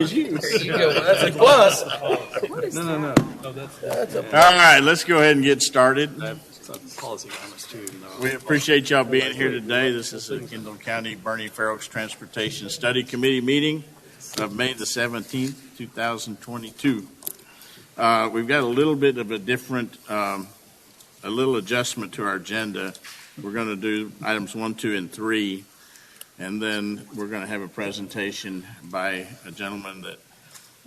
You. There you go. That's a plus. No. That's a All right, let's go ahead and get started. Policy comments too. We appreciate y'all being here today. This is the Kendall County Bernie Fair Oaks Transportation Study Committee meeting of May the 17th, 2022. We've got a little bit of a different, a little adjustment to our agenda. We're going to do items 1, 2, and 3, and then we're going to have a presentation by a gentleman that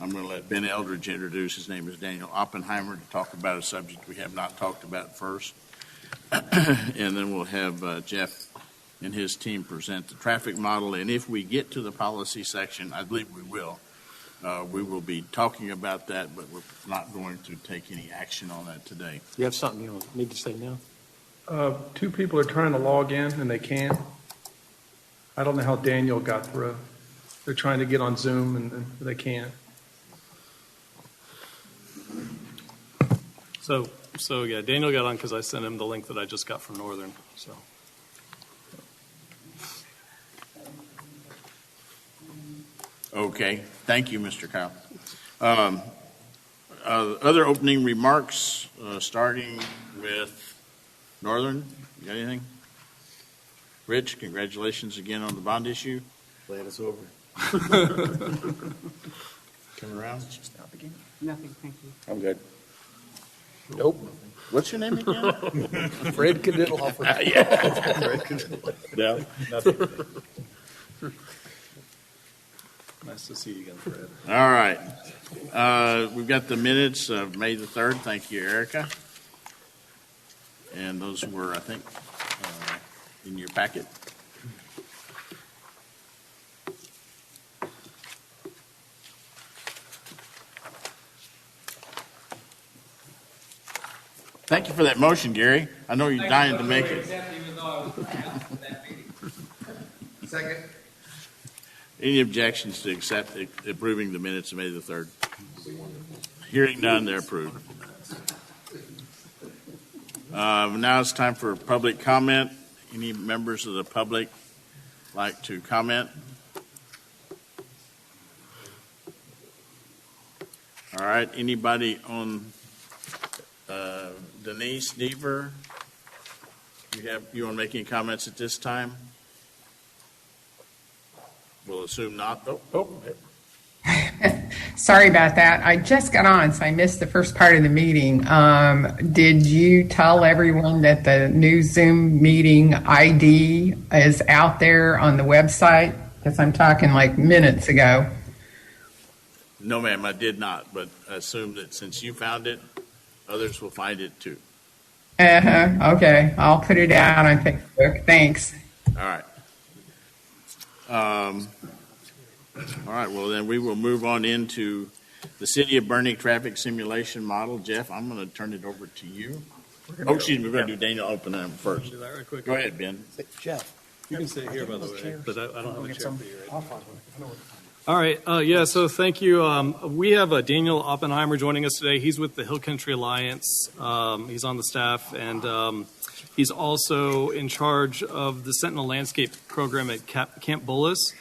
I'm going to let Ben Eldridge introduce. His name is Daniel Oppenheimer, to talk about a subject we have not talked about first. And then we'll have Jeff and his team present the traffic model. And if we get to the policy section, I believe we will be talking about that, but we're not going to take any action on that today. You have something you need to say now? Two people are trying to log in and they can't. I don't know how Daniel got through. They're trying to get on Zoom and they can't. So yeah, Daniel got on because I sent him the link that I just got from Northern. So. Okay, thank you, Mr. Kyle. Other opening remarks, starting with Northern. You got anything? Rich, congratulations again on the bond issue. Glad it's over. Coming around? Nothing, thank you. I'm good. Nope. What's your name again? Fred Cadilloffer. Fred Cadilloffer. No, nothing. Nice to see you again, Fred. All right. We've got the minutes of May the 3rd. Thank you, Erica. And those were, I think, in your packet. Thank you for that motion, Gary. I know you're dying to make it. Second. Any objections to approving the minutes of May the 3rd? Hearing none, they're approved. Now it's time for public comment. Any members of the public like to comment? All right. Anybody on Denise Deaver? You want to make any comments at this time? We'll assume not. Sorry about that. I just got on, so I missed the first part of the meeting. Did you tell everyone that the new Zoom meeting ID is out there on the website? Because I'm talking like minutes ago. No, ma'am, I did not, but I assume that since you found it, others will find it too. Okay, I'll put it out on Facebook. Thanks. All right. All right, well, then we will move on into the City of Bernie traffic simulation model. Jeff, I'm going to turn it over to you. Excuse me, we're going to do Daniel Oppenheimer first. Do that right quick. Go ahead, Ben. Jeff. You can sit here, by the way, but I don't have a chair for you right now. I'll find one. All right. Yeah, so thank you. We have Daniel Oppenheimer joining us today. He's with the Hill Country Alliance. He's on the staff, and he's also in charge of the Sentinel Landscape Program at Camp Bullis.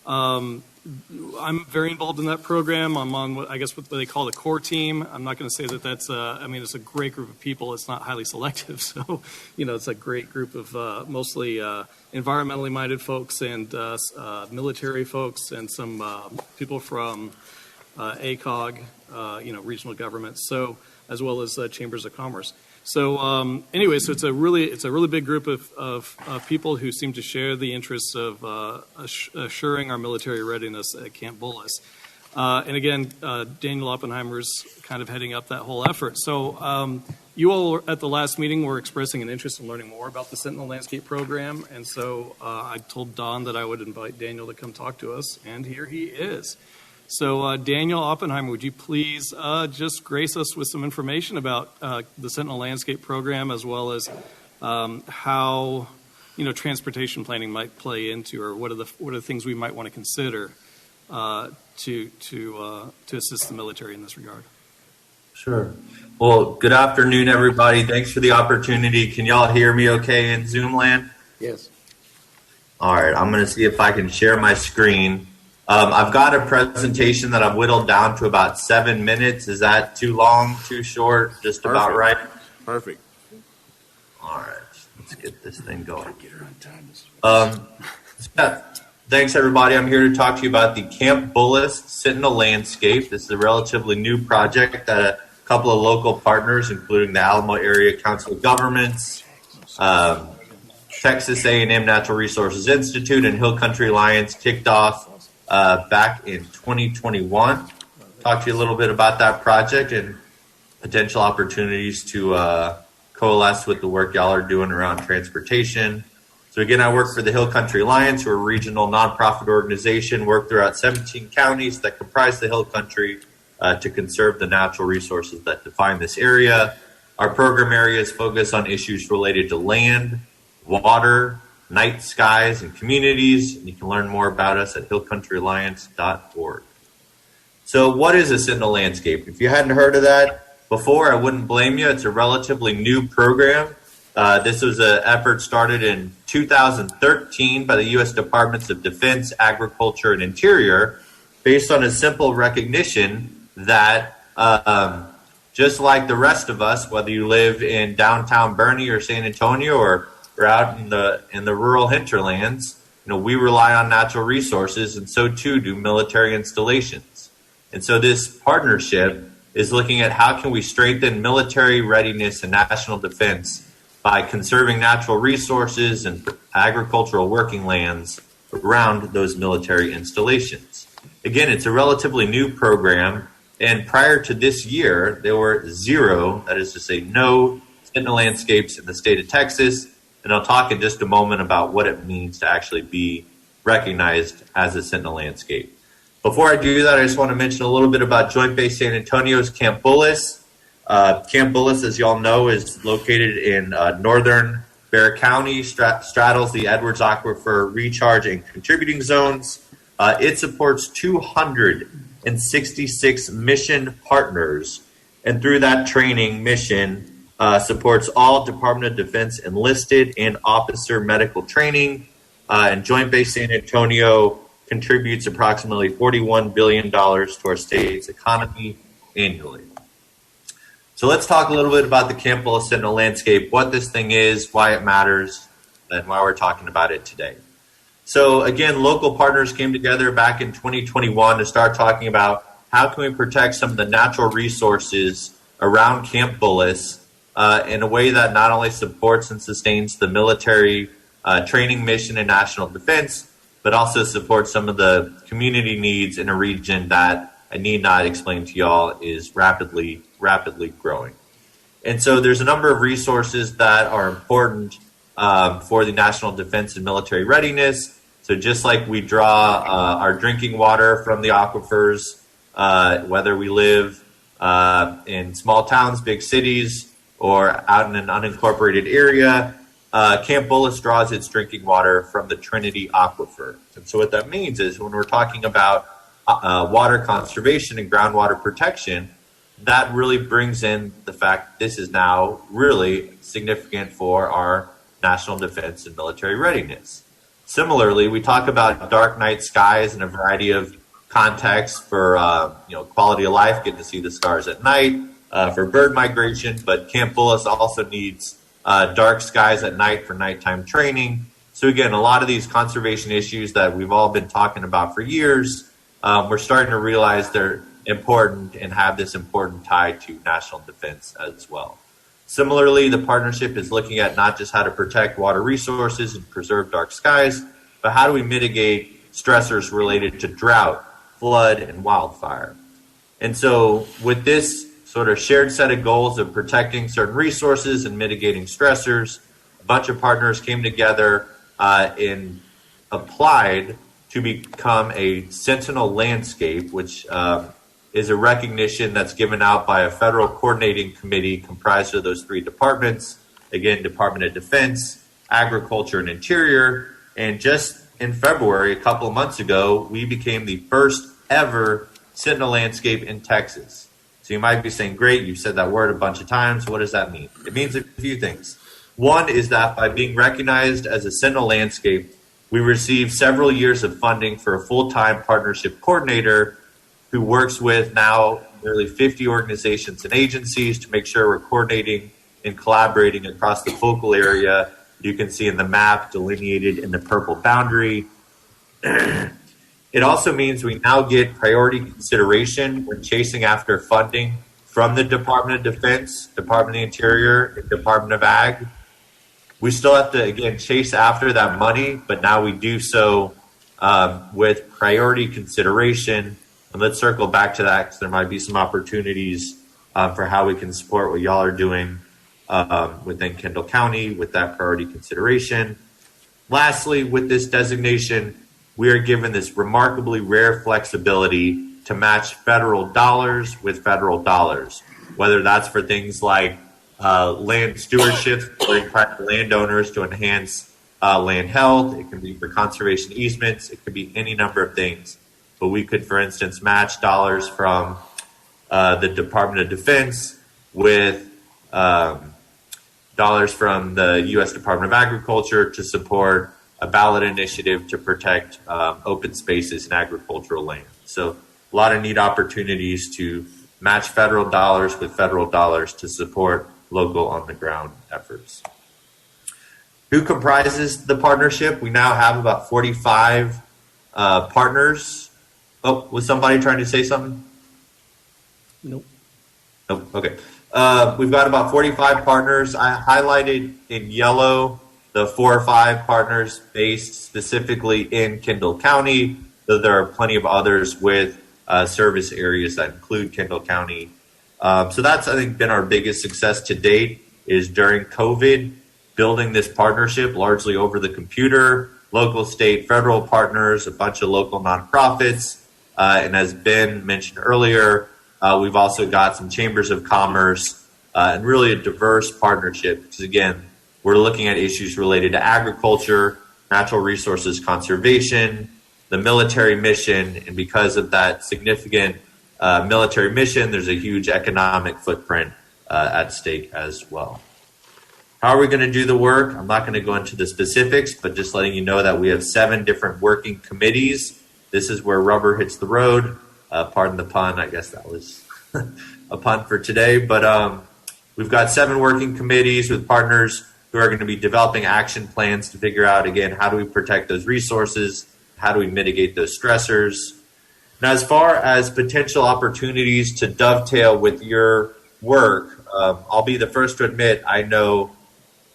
I'm very involved in that program. I'm on what they call the core team. I'm not going to say that that's, it's a great group of people. It's not highly selective. So, it's a great group of mostly environmentally minded folks and military folks and some people from ACOG, regional governments, so as well as chambers of commerce. So anyway, so it's a really big group of people who seem to share the interests of assuring our military readiness at Camp Bullis. And again, Daniel Oppenheimer's kind of heading up that whole effort. So you all at the last meeting were expressing an interest in learning more about the Sentinel Landscape Program. And so I told Don that I would invite Daniel to come talk to us, and here he is. So Daniel Oppenheimer, would you please just grace us with some information about the Sentinel Landscape Program, as well as how transportation planning might play into, or what are the things we might want to consider to assist the military in this regard? Sure. Well, good afternoon, everybody. Thanks for the opportunity. Can y'all hear me okay in Zoom land? Yes. All right. I'm going to see if I can share my screen. I've got a presentation that I've whittled down to about 7 minutes. Is that too long, too short, just about right? Perfect. All right, let's get this thing going. Get her on time. Yeah, thanks, everybody. I'm here to talk to you about the Camp Bullis Sentinel Landscape. This is a relatively new project that a couple of local partners, including the Alamo Area Council of Governments, Texas A&M Natural Resources Institute, and Hill Country Alliance kicked off back in 2021. Talk to you a little bit about that project and potential opportunities to coalesce with the work y'all are doing around transportation. So again, I work for the Hill Country Alliance. We're a regional nonprofit organization, work throughout 17 counties that comprise the Hill Country to conserve the natural resources that define this area. Our program areas focus on issues related to land, water, night skies, and communities. And you can learn more about us at hillcountryalliance.org. So what is a Sentinel Landscape? If you hadn't heard of that before, I wouldn't blame you. It's a relatively new program. This was an effort started in 2013 by the U.S. Departments of Defense, Agriculture, and Interior, based on a simple recognition that just like the rest of us, whether you live in downtown Boerne or San Antonio or out in the rural hinterlands, we rely on natural resources, and so too do military installations. And so this partnership is looking at how can we strengthen military readiness and national defense by conserving natural resources and agricultural working lands around those military installations. Again, it's a relatively new program, and prior to this year, there were zero, that is to say no, Sentinel landscapes in the state of Texas, and I'll talk in just a moment about what it means to actually be recognized as a Sentinel landscape. Before I do that, I just want to mention a little bit about Joint Base San Antonio's Camp Bullis. Camp Bullis, as you all know, is located in northern Bexar County, straddles the Edwards Aquifer recharge and contributing zones. It supports 266 mission partners, and through that training mission, supports all Department of Defense enlisted and officer medical training. And Joint Base San Antonio contributes approximately $41 billion to our state's economy annually. So let's talk a little bit about the Camp Bullis Sentinel landscape, what this thing is, why it matters, and why we're talking about it today. So again, local partners came together back in 2021 to start talking about how can we protect some of the natural resources around Camp Bullis in a way that not only supports and sustains the military training mission and national defense, but also supports some of the community needs in a region that I need not explain to y'all is rapidly growing. And so there's a number of resources that are important for the national defense and military readiness. So just like we draw our drinking water from the aquifers, whether we live in small towns, big cities, or out in an unincorporated area, Camp Bullis draws its drinking water from the Trinity Aquifer. And so what that means is when we're talking about water conservation and groundwater protection, that really brings in the fact that this is now really significant for our national defense and military readiness. Similarly, we talk about dark night skies in a variety of contexts for quality of life, getting to see the stars at night, for bird migration, but Camp Bullis also needs dark skies at night for nighttime training. So again, a lot of these conservation issues that we've all been talking about for years, we're starting to realize they're important and have this important tie to national defense as well. Similarly, the partnership is looking at not just how to protect water resources and preserve dark skies, but how do we mitigate stressors related to drought, flood, and wildfire. And so with this sort of shared set of goals of protecting certain resources and mitigating stressors, a bunch of partners came together and applied to become a Sentinel landscape, which is a recognition that's given out by a federal coordinating committee comprised of those three departments. Again, Department of Defense, Agriculture, and Interior. And just in February, a couple of months ago, we became the first ever Sentinel landscape in Texas. So you might be saying, great, you've said that word a bunch of times. What does that mean? It means a few things. One is that by being recognized as a Sentinel landscape, We received several years of funding for a full-time partnership coordinator who works with now nearly 50 organizations and agencies to make sure we're coordinating and collaborating across the focal area. You can see in the map delineated in the purple boundary. It also means we now get priority consideration when chasing after funding from the Department of Defense, Department of the Interior, and Department of Ag. We still have to, again, chase after that money, but now we do so with priority consideration. And let's circle back to that because there might be some opportunities for how we can support what y'all are doing within Kendall County with that priority consideration. Lastly, with this designation, we are given this remarkably rare flexibility to match federal dollars with federal dollars, whether that's for things like land stewardship, supporting private landowners to enhance land health. It can be for conservation easements. It could be any number of things. But we could, for instance, match dollars from the Department of Defense with dollars from the U.S. Department of Agriculture to support a ballot initiative to protect open spaces and agricultural land. So a lot of neat opportunities to match federal dollars with federal dollars to support local on-the-ground efforts. Who comprises the partnership? We now have about 45 partners. Oh, was somebody trying to say something? Nope. Nope. Okay. We've got about 45 partners. I highlighted in yellow the 4 or 5 partners based specifically in Kendall County, though there are plenty of others with service areas that include Kendall County. So that's, I think, been our biggest success to date is during COVID, building this partnership largely over the computer, local, state, federal partners, a bunch of local nonprofits. And as Ben mentioned earlier, we've also got some chambers of commerce and really a diverse partnership because, again, we're looking at issues related to agriculture, natural resources conservation, the military mission, and because of that significant military mission, there's a huge economic footprint at stake as well. How are we going to do the work? I'm not going to go into the specifics, but just letting you know that we have 7 different working committees. This is where rubber hits the road. Pardon the pun. I guess that was a pun for today. But we've got 7 working committees with partners who are going to be developing action plans to figure out, again, how do we protect those resources? How do we mitigate those stressors? Now, as far as potential opportunities to dovetail with your work, I'll be the first to admit I know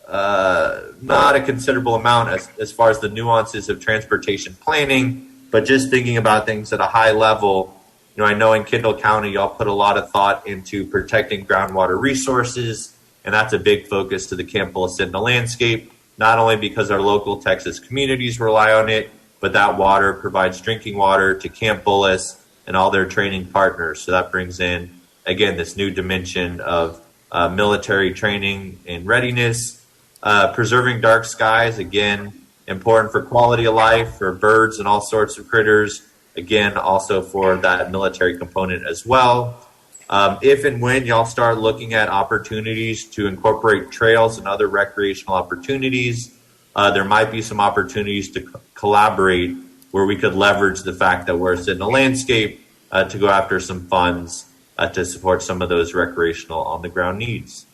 not a considerable amount as far as the nuances of transportation planning, but just thinking about things at a high level. You know, I know in Kendall County, y'all put a lot of thought into protecting groundwater resources, and that's a big focus to the Campbell Ascendant landscape, not only because our local Texas communities rely on it, but that water provides drinking water to Camp Bullis and all their training partners. So that brings in, again, this new dimension of military training and readiness. Preserving dark skies, again, important for quality of life, for birds and all sorts of critters. Again, also for that military component as well. If and when y'all start looking at opportunities to incorporate trails and other recreational opportunities, there might be some opportunities to collaborate where we could leverage the fact that we're in the landscape to go after some funds to support some of those recreational on-the-ground needs.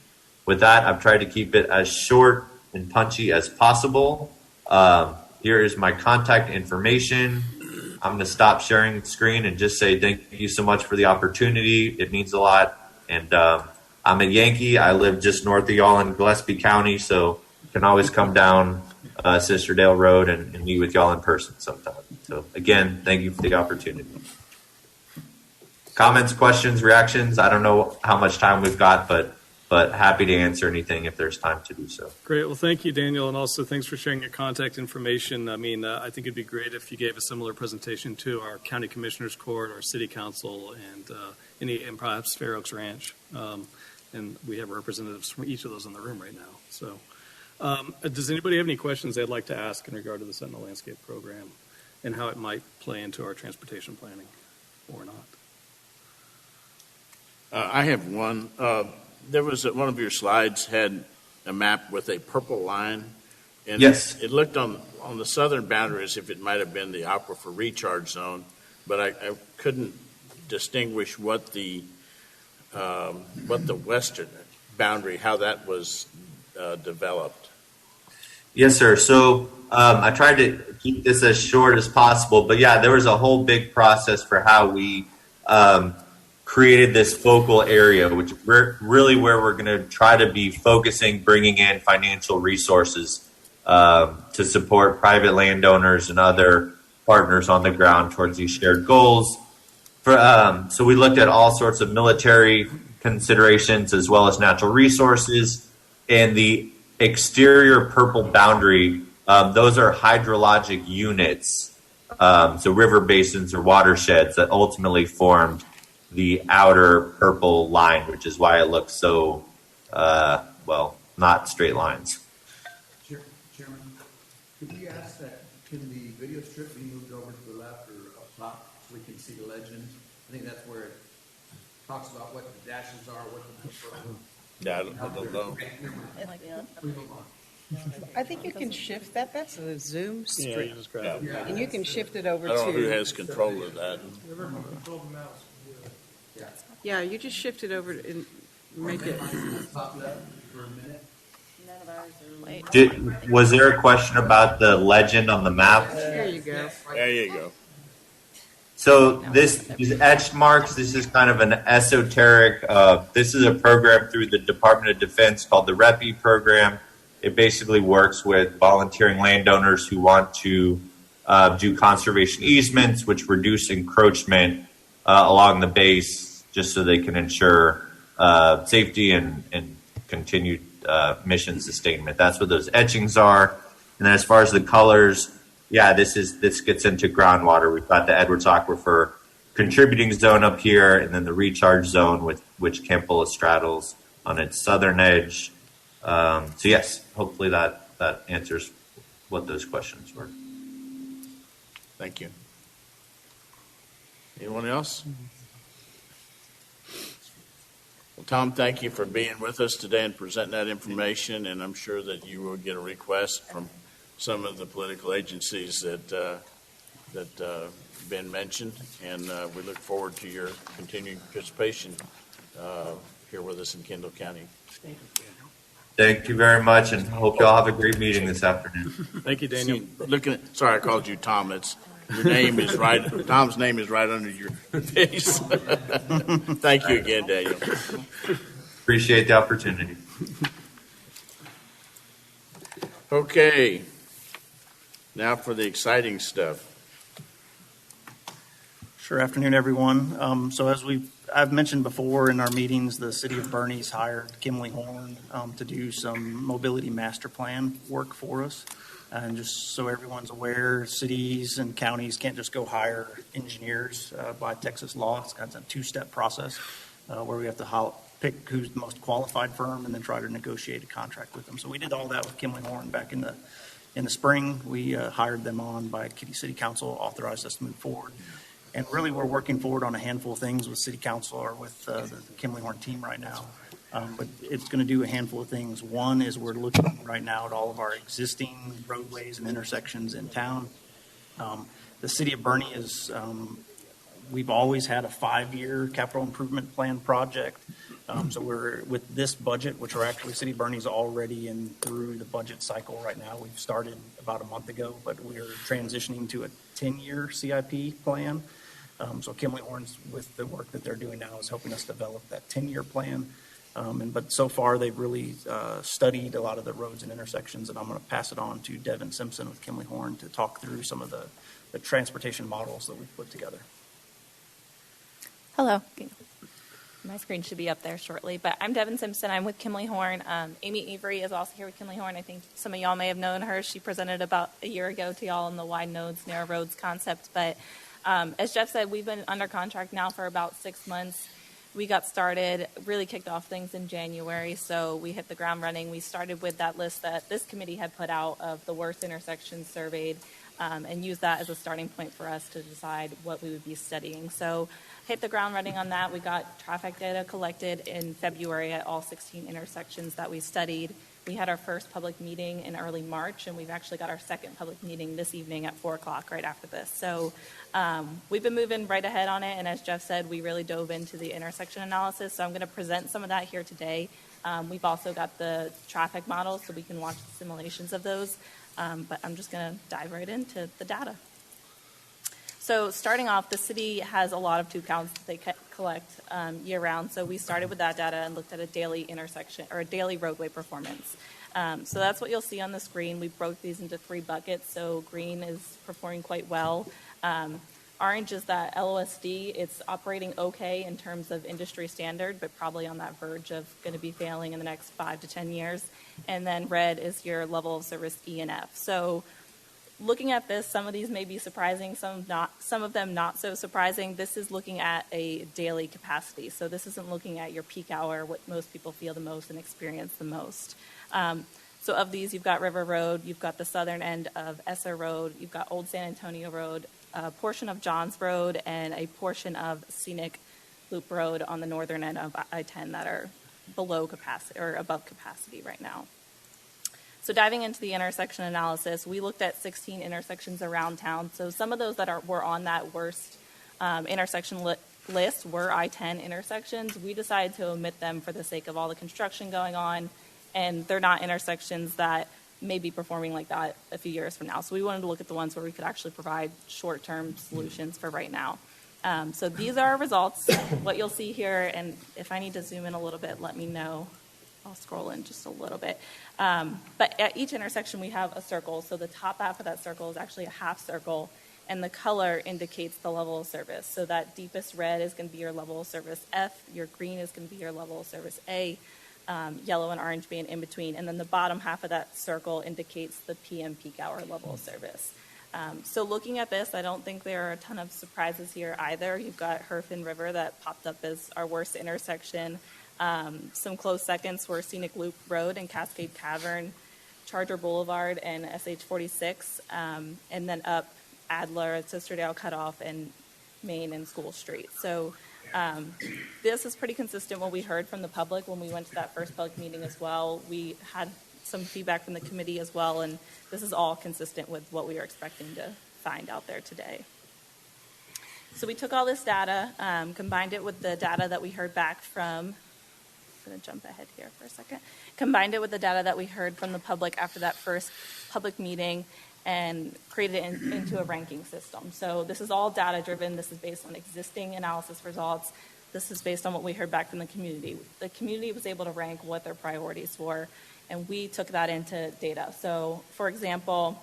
With that, I've tried to keep it as short and punchy as possible. Here is my contact information. I'm going to stop sharing the screen and just say thank you so much for the opportunity. It means a lot. And I'm a Yankee. I live just north of y'all in Gillespie County, so you can always come down Sisterdale Road and meet with y'all in person sometime. So again, thank you for the opportunity. Comments, questions, reactions? I don't know how much time we've got, but happy to answer anything if there's time to do so. Great. Well, thank you, Daniel, and also thanks for sharing your contact information. I mean, I think it'd be great if you gave a similar presentation to our county commissioners court, our city council, and perhaps Fair Oaks Ranch. And we have representatives from each of those in the room right now. So, does anybody have any questions they'd like to ask in regard to the Sentinel Landscape Program and how it might play into our transportation planning or not? I have one. There was one of your slides had a map with a purple line And Yes. it looked on the southern boundary as if it might have been the aquifer recharge zone, but I couldn't distinguish what the western boundary, how that was developed. Yes, sir. So I tried to keep this as short as possible, but yeah, there was a whole big process for how we created this focal area, which really where we're going to try to be focusing, bringing in financial resources to support private landowners and other partners on the ground towards these shared goals. So we looked at all sorts of military considerations as well as natural resources. And the exterior purple boundary, those are hydrologic units, so river basins or watersheds that ultimately formed the outer purple line, which is why it looks so, not straight lines. Chairman, could we ask that, can the video strip be moved over to the left or up top so we can see the legend? I think that's where it talks about what the dashes are, what the. Yeah, I don't know. I think you can shift that. That's a zoom Yeah, strip. you just grab it. And you can shift it over I don't know who to, has control of that. yeah, you just shift it over and make it. Top left for a minute. Was there a question about the legend on the map? There you go. There you go. So these etched marks, this is kind of an esoteric, this is a program through the Department of Defense called the REPI program. It basically works with volunteering landowners who want to do conservation easements, which reduce encroachment along the base just so they can ensure safety and continued mission sustainment. That's what those etchings are. And then as far as the colors, yeah, this gets into groundwater. We've got the Edwards Aquifer contributing zone up here, and then the recharge zone with which Campbell straddles on its southern edge. So yes, hopefully that answers what those questions were. Thank you. Anyone else? Well, Tom, thank you for being with us today and presenting that information, and I'm sure that you will get a request from some of the political agencies that been mentioned, and we look forward to your continued participation here with us in Kendall County. Thank you very much, and hope you all have a great meeting this afternoon. Thank you, Daniel. Sorry, I called you Tom. Your name is right. Tom's name is right under your face. Thank you again, Daniel. Appreciate the opportunity. Okay. Now for the exciting stuff. Sure. Afternoon, everyone. So as I've mentioned before in our meetings, the city of Bernie's hired Kimley Horn to do some mobility master plan work for us. And just so everyone's aware, cities and counties can't just go hire engineers by Texas law. It's kind of a two-step process where we have to pick who's the most qualified firm and then try to negotiate a contract with them. So we did all that with Kimley Horn back in the spring. We hired them on by Kitty City Council, authorized us to move forward. And really, we're working forward on a handful of things with City Council or with the Kimley Horn team right now. But it's going to do a handful of things. One is we're looking right now at all of our existing roadways and intersections in town. The city of Bernie is, we've always had a 5-year capital improvement plan project. So we're with this budget, which are actually City of Bernie's already through the budget cycle right now. We've started about a month ago, but we're transitioning to a 10-year CIP plan. So Kimley Horns, with the work that they're doing now, is helping us develop that 10-year plan. But so far, they've really studied a lot of the roads and intersections, and I'm going to pass it on to Devin Simpson with Kimley Horn to talk through some of the transportation models that we've put together. Hello. My screen should be up there shortly, but I'm Devin Simpson. I'm with Kimley Horn. Amy Avery is also here with Kimley Horn. I think some of y'all may have known her. She presented about a year ago to y'all on the wide nodes, narrow roads concept. But as Jeff said, we've been under contract now for about 6 months. We got started, really kicked off things in January, so we hit the ground running. We started with that list that this committee had put out of the worst intersections surveyed and used that as a starting point for us to decide what we would be studying. So hit the ground running on that. We got traffic data collected in February at all 16 intersections that we studied. We had our first public meeting in early March, and we've actually got our second public meeting this evening at 4 o'clock right after this. So we've been moving right ahead on it, and as Jeff said, we really dove into the intersection analysis. So I'm going to present some of that here today. We've also got the traffic models, so we can watch the simulations of those. But I'm just going to dive right into the data. So starting off, the city has a lot of tube counts that they collect year-round. So we started with that data and looked at a daily intersection or a daily roadway performance. So that's what you'll see on the screen. We broke these into 3 buckets. So green is performing quite well. Orange is that LOSD. It's operating okay in terms of industry standard, but probably on that verge of going to be failing in the next 5 to 10 years. And then red is your level of service E and F. So looking at this, some of these may be surprising, some of them not so surprising. This is looking at a daily capacity. So this isn't looking at your peak hour, what most people feel the most and experience the most. So of these, you've got River Road, you've got the southern end of Esser Road, you've got Old San Antonio Road, a portion of Johns Road, and a portion of Scenic Loop Road on the northern end of I-10 that are below capacity or above capacity right now. So diving into the intersection analysis, we looked at 16 intersections around town. So some of those that were on that worst intersection list were I-10 intersections. We decided to omit them for the sake of all the construction going on, and they're not intersections that may be performing like that a few years from now. So we wanted to look at the ones where we could actually provide short-term solutions for right now. So these are our results. What you'll see here, and if I need to zoom in a little bit, let me know. I'll scroll in just a little bit. But at each intersection, we have a circle. So the top half of that circle is actually a half circle, and the color indicates the level of service. So that deepest red is going to be your level of service F, your green is going to be your level of service A, yellow and orange being in between, and then the bottom half of that circle indicates the PM peak hour level of service. So looking at this, I don't think there are a ton of surprises here either. You've got Herfin River that popped up as our worst intersection. Some close seconds were Scenic Loop Road and Cascade Cavern, Charger Boulevard and SH46, and then up Adler, Sisterdale Cutoff, and Main and School Street. So this is pretty consistent what we heard from the public when we went to that first public meeting as well. We had some feedback from the committee as well, and this is all consistent with what we were expecting to find out there today. So we took all this data, combined it with the data that we heard back from, I'm going to jump ahead here for a second, combined it with the data that we heard from the public after that first public meeting and created it into a ranking system. So this is all data driven. This is based on existing analysis results. This is based on what we heard back from the community. The community was able to rank what their priorities were, and we took that into data. So, for example,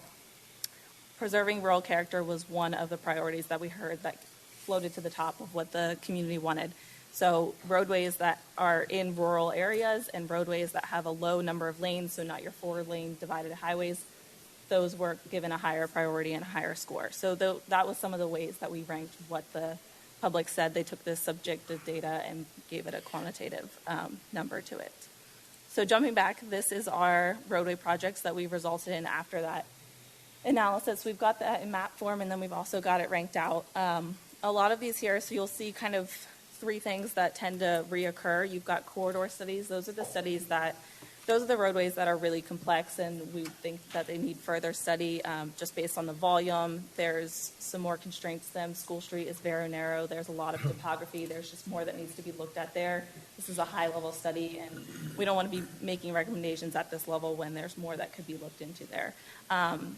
preserving rural character was one of the priorities that we heard that floated to the top of what the community wanted. So roadways that are in rural areas and roadways that have a low number of lanes, so not your 4-lane divided highways, those were given a higher priority and a higher score. So that was some of the ways that we ranked what the public said. They took this subjective data and gave it a quantitative number to it. So jumping back, this is our roadway projects that we resulted in after that analysis. We've got that in map form, and then we've also got it ranked out. A lot of these here, so you'll see kind of 3 things that tend to reoccur. You've got corridor studies. Those are the roadways that are really complex, and we think that they need further study just based on the volume. There's some more constraints to them. School Street is very narrow. There's a lot of topography. There's just more that needs to be looked at there. This is a high-level study, and we don't want to be making recommendations at this level when there's more that could be looked into there.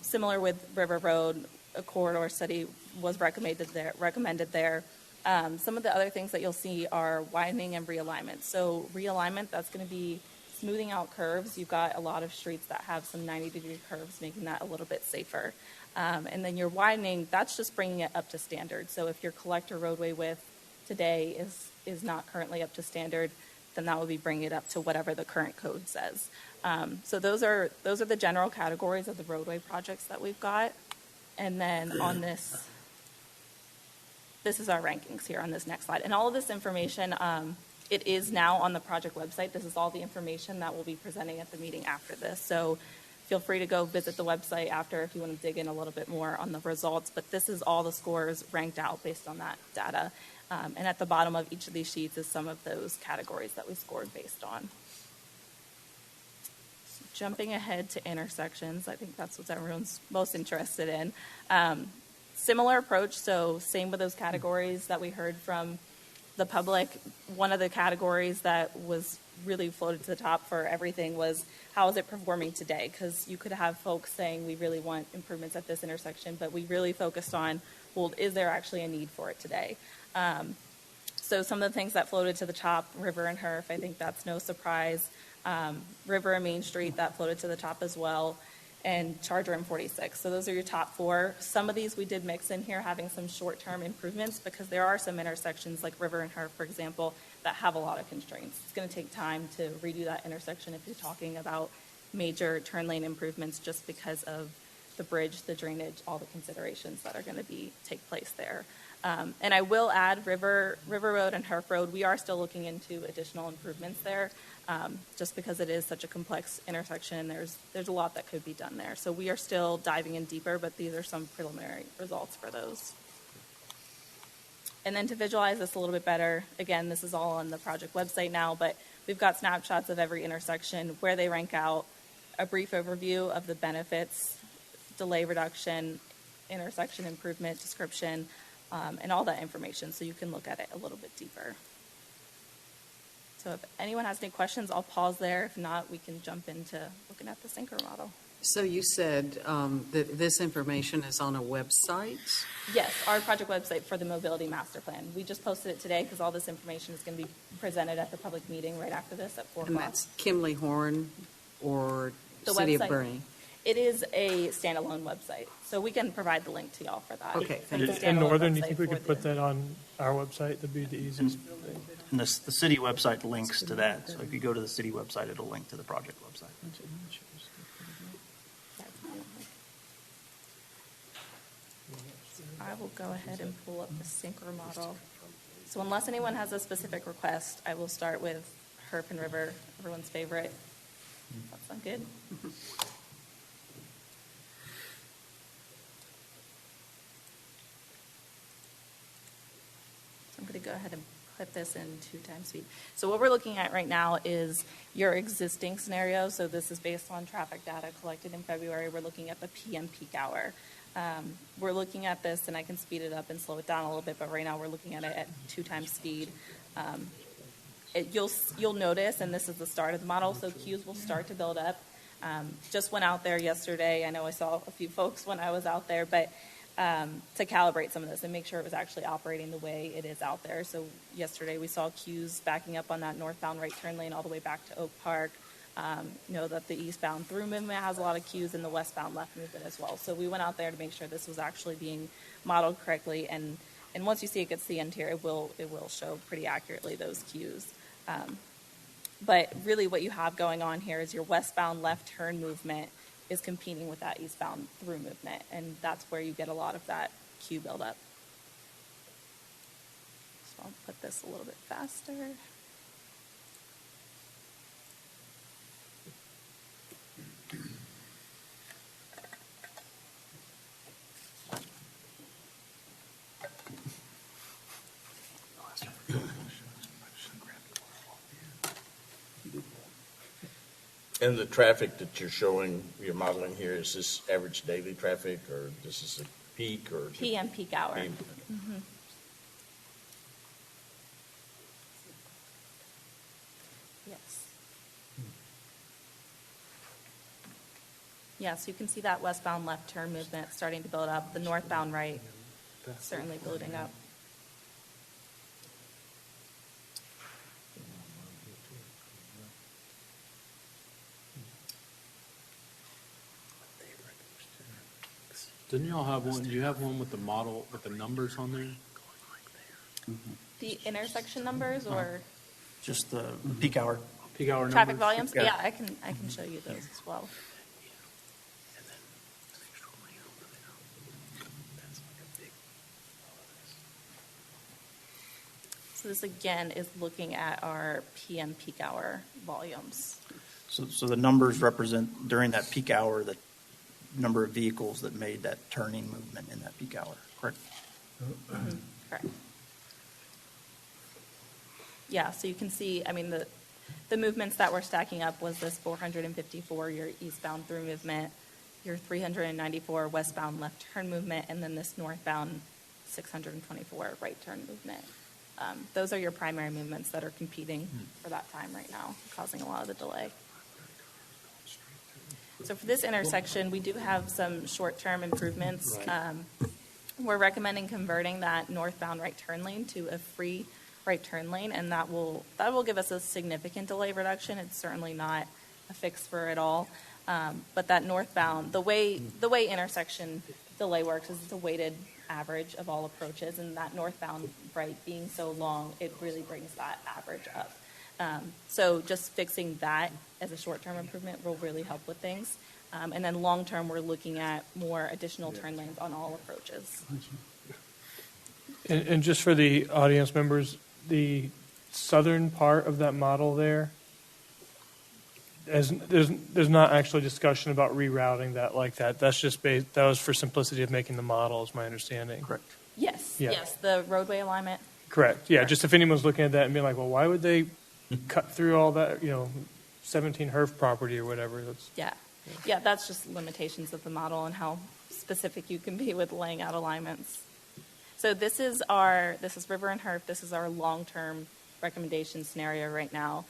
Similar with River Road, a corridor study was recommended there. Some of the other things that you'll see are widening and realignment. So realignment, that's going to be smoothing out curves. You've got a lot of streets that have some 90-degree curves, making that a little bit safer. And then your widening, that's just bringing it up to standard. So if your collector roadway width today is not currently up to standard, then that would be bringing it up to whatever the current code says. So those are the general categories of the roadway projects that we've got. And then on this is our rankings here on this next slide. And all of this information, it is now on the project website. This is all the information that we'll be presenting at the meeting after this. So feel free to go visit the website after if you want to dig in a little bit more on the results. But this is all the scores ranked out based on that data. And at the bottom of each of these sheets is some of those categories that we scored based on. jumping ahead to intersections, I think that's what everyone's most interested in. Similar approach, so same with those categories that we heard from the public. One of the categories that was really floated to the top for everything was, how is it performing today? Because you could have folks saying, we really want improvements at this intersection, but we really focused on, well, is there actually a need for it today? So some of the things that floated to the top, River and Herf, I think that's no surprise. River and Main Street, that floated to the top as well, and Charger and 46. So those are your top four. Some of these we did mix in here, having some short-term improvements, because there are some intersections like River and Herf, for example, that have a lot of constraints. It's going to take time to redo that intersection if you're talking about major turn lane improvements, just because of the bridge, the drainage, all the considerations that are going to take place there. And I will add River Road and Herf Road, we are still looking into additional improvements there, just because it is such a complex intersection. There's a lot that could be done there. So we are still diving in deeper, but these are some preliminary results for those. And then to visualize this a little bit better, again, this is all on the project website now, but we've got snapshots of every intersection, where they rank out, a brief overview of the benefits, delay reduction, intersection improvement, description, and all that information, so you can look at it a little bit deeper. So if anyone has any questions, I'll pause there. If not, we can jump into looking at the synchro model. So you said that this information is on a website? Yes, our project website for the mobility master plan. We just posted it today because all this information is going to be presented at the public meeting right after this at 4 And o'clock. that's Kimley Horn or The City website. of Bernie? It is a standalone website, so we can provide the link to y'all for that. Okay, It's a thank you. In standalone Northern, you website think we for could put the- that on our website? That'd be the easiest. And the city website links to that. So if you go to the city website, it'll link to the project website. I will go ahead and pull up the synchro model. So unless anyone has a specific request, I will start with Herf and River, everyone's favorite. That sound good? So I'm going to go ahead and put this in 2 times speed. So what we're looking at right now is your existing scenario. So this is based on traffic data collected in February. We're looking at the PM peak hour. We're looking at this, and I can speed it up and slow it down a little bit, but right now we're looking at it at 2 times speed. You'll notice, and this is the start of the model, so queues will start to build up. Just went out there yesterday. I know I saw a few folks when I was out there, but to calibrate some of this and make sure it was actually operating the way it is out there. So yesterday we saw queues backing up on that northbound right turn lane all the way back to Oak Park. Know that the eastbound through movement has a lot of queues, and the westbound left movement as well. So we went out there to make sure this was actually being modeled correctly, and once you see it gets to the interior, it will show pretty accurately those queues. But really what you have going on here is your westbound left turn movement is competing with that eastbound through movement, and that's where you get a lot of that queue buildup. So I'll put this a little bit faster. And the traffic that you're showing, you're modeling here, is this average daily traffic, or this is a peak, or? PM peak hour. PM? Yes. Yeah, so you can see that westbound left turn movement starting to build up. The northbound right certainly building up. Didn't y'all have one, do you have one with the model, with the numbers on there? The intersection numbers or Just the peak hour. Peak hour numbers? traffic volumes? Yeah. Yeah, I can show you those as well. So this again is looking at our PM peak hour volumes. So the numbers represent during that peak hour the number of vehicles that made that turning movement in that peak hour, correct? Correct. Yeah, so you can see, I mean, The movements that we're stacking up was this 454, your eastbound through movement, your 394 westbound left turn movement, and then this northbound 624 right turn movement. Those are your primary movements that are competing for that time right now, causing a lot of the delay. So for this intersection, we do have some short-term improvements. We're recommending converting that northbound right turn lane to a free right turn lane, and that will give us a significant delay reduction. It's certainly not a fix for it all, but that northbound, the way intersection delay works is it's a weighted average of all approaches, and that northbound right being so long, it really brings that average up. So just fixing that as a short-term improvement will really help with things. And then long-term, we're looking at more additional turn lanes on all approaches. And just for the audience members, the southern part of that model there, there's not actually discussion about rerouting that like that. That's just that was for simplicity of making the model, is my understanding. Correct. Yes, Yeah. yes, the roadway alignment. Correct. Yeah, just if anyone's looking at that and being like, well, why would they cut through all that, 17 HERF property or whatever? Yeah, that's just limitations of the model and how specific you can be with laying out alignments. So this is River and HERF. This is our long-term recommendation scenario right now.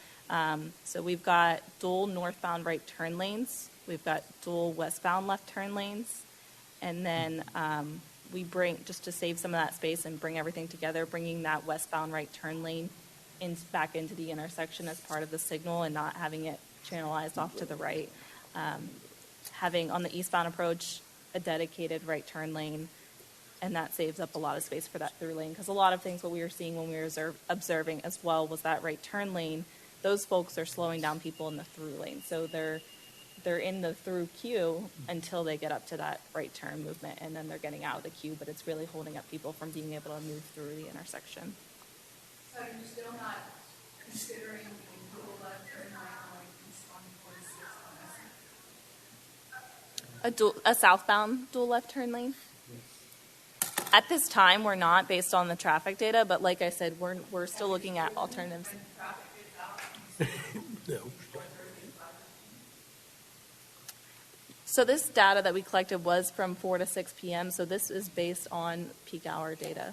So we've got dual northbound right turn lanes. We've got dual westbound left turn lanes. And then we bring, just to save some of that space and bring everything together, bringing that westbound right turn lane back into the intersection as part of the signal and not having it channelized off to the right. Having on the eastbound approach a dedicated right turn lane, and that saves up a lot of space for that through lane, because a lot of things what we were seeing when we were observing as well was that right turn lane, those folks are slowing down people in the through lane, so they're in the through queue until they get up to that right turn movement, and then they're getting out of the queue, but it's really holding up people from being able to move through the intersection. So you're still not considering a dual left turn lane going east on 46 on A southbound dual left turn lane? At this time, we're not, based on the traffic data, but like I said, we're still looking at alternatives. No. So this data that we collected was from 4 to 6 p.m., so this is based on peak hour data.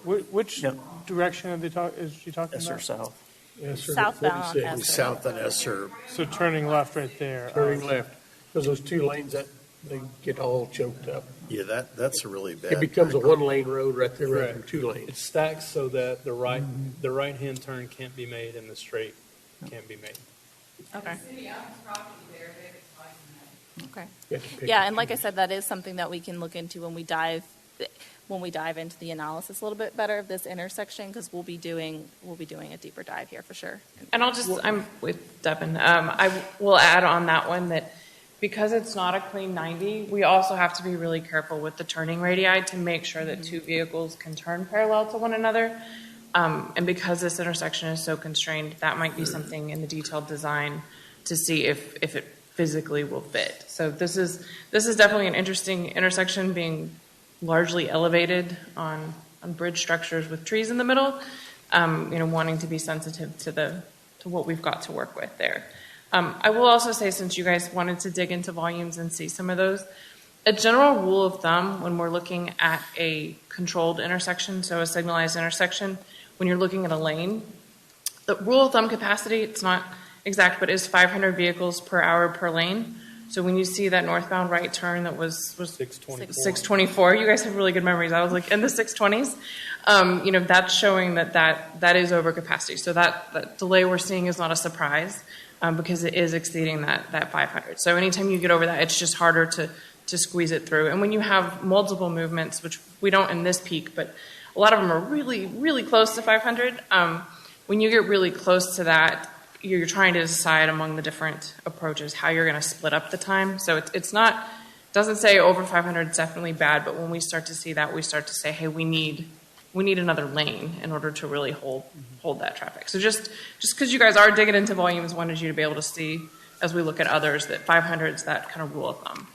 Which direction is she talking Yes, about? sir, south. Yes, sir. Southbound 46. on South on Esser, So turning left right there. turning left, because those two lanes, they get all choked up. Yeah, that's a really bad. It becomes a one-lane road right there, rather than Correct. two lanes. It stacks so that the right-hand turn can't be made and the straight can't be made. Okay. city owns property there, they've explained that. Okay. You have to pick Yeah, and like I said, that is something that we can look into when we dive into the analysis a little bit better of this intersection, because we'll be doing a deeper dive here for sure. And I'm with Devin. I will add on that one that because it's not a clean 90, we also have to be really careful with the turning radii to make sure that two vehicles can turn parallel to one another. And because this intersection is so constrained, that might be something in the detailed design to see if it physically will fit. So this is definitely an interesting intersection, being largely elevated on bridge structures with trees in the middle, wanting to be sensitive to what we've got to work with there. I will also say, since you guys wanted to dig into volumes and see some of those, a general rule of thumb when we're looking at a controlled intersection, so a signalized intersection, when you're looking at a lane, the rule of thumb capacity, it's not exact, but is 500 vehicles per hour per lane. So when you see that northbound right turn that was 624, you guys have really good memories. I was like in the 620s. That's showing that is over capacity. So that delay we're seeing is not a surprise because it is exceeding that 500. So anytime you get over that, it's just harder to squeeze it through. And when you have multiple movements, which we don't in this peak, but a lot of them are really, really close to 500. When you get really close to that, you're trying to decide among the different approaches how you're going to split up the time. So it's not, doesn't say over 500 is definitely bad, but when we start to see that, we start to say, hey, we need another lane in order to really hold that traffic. So just because you guys are digging into volumes, wanted you to be able to see, as we look at others, that 500 is that kind of rule of thumb.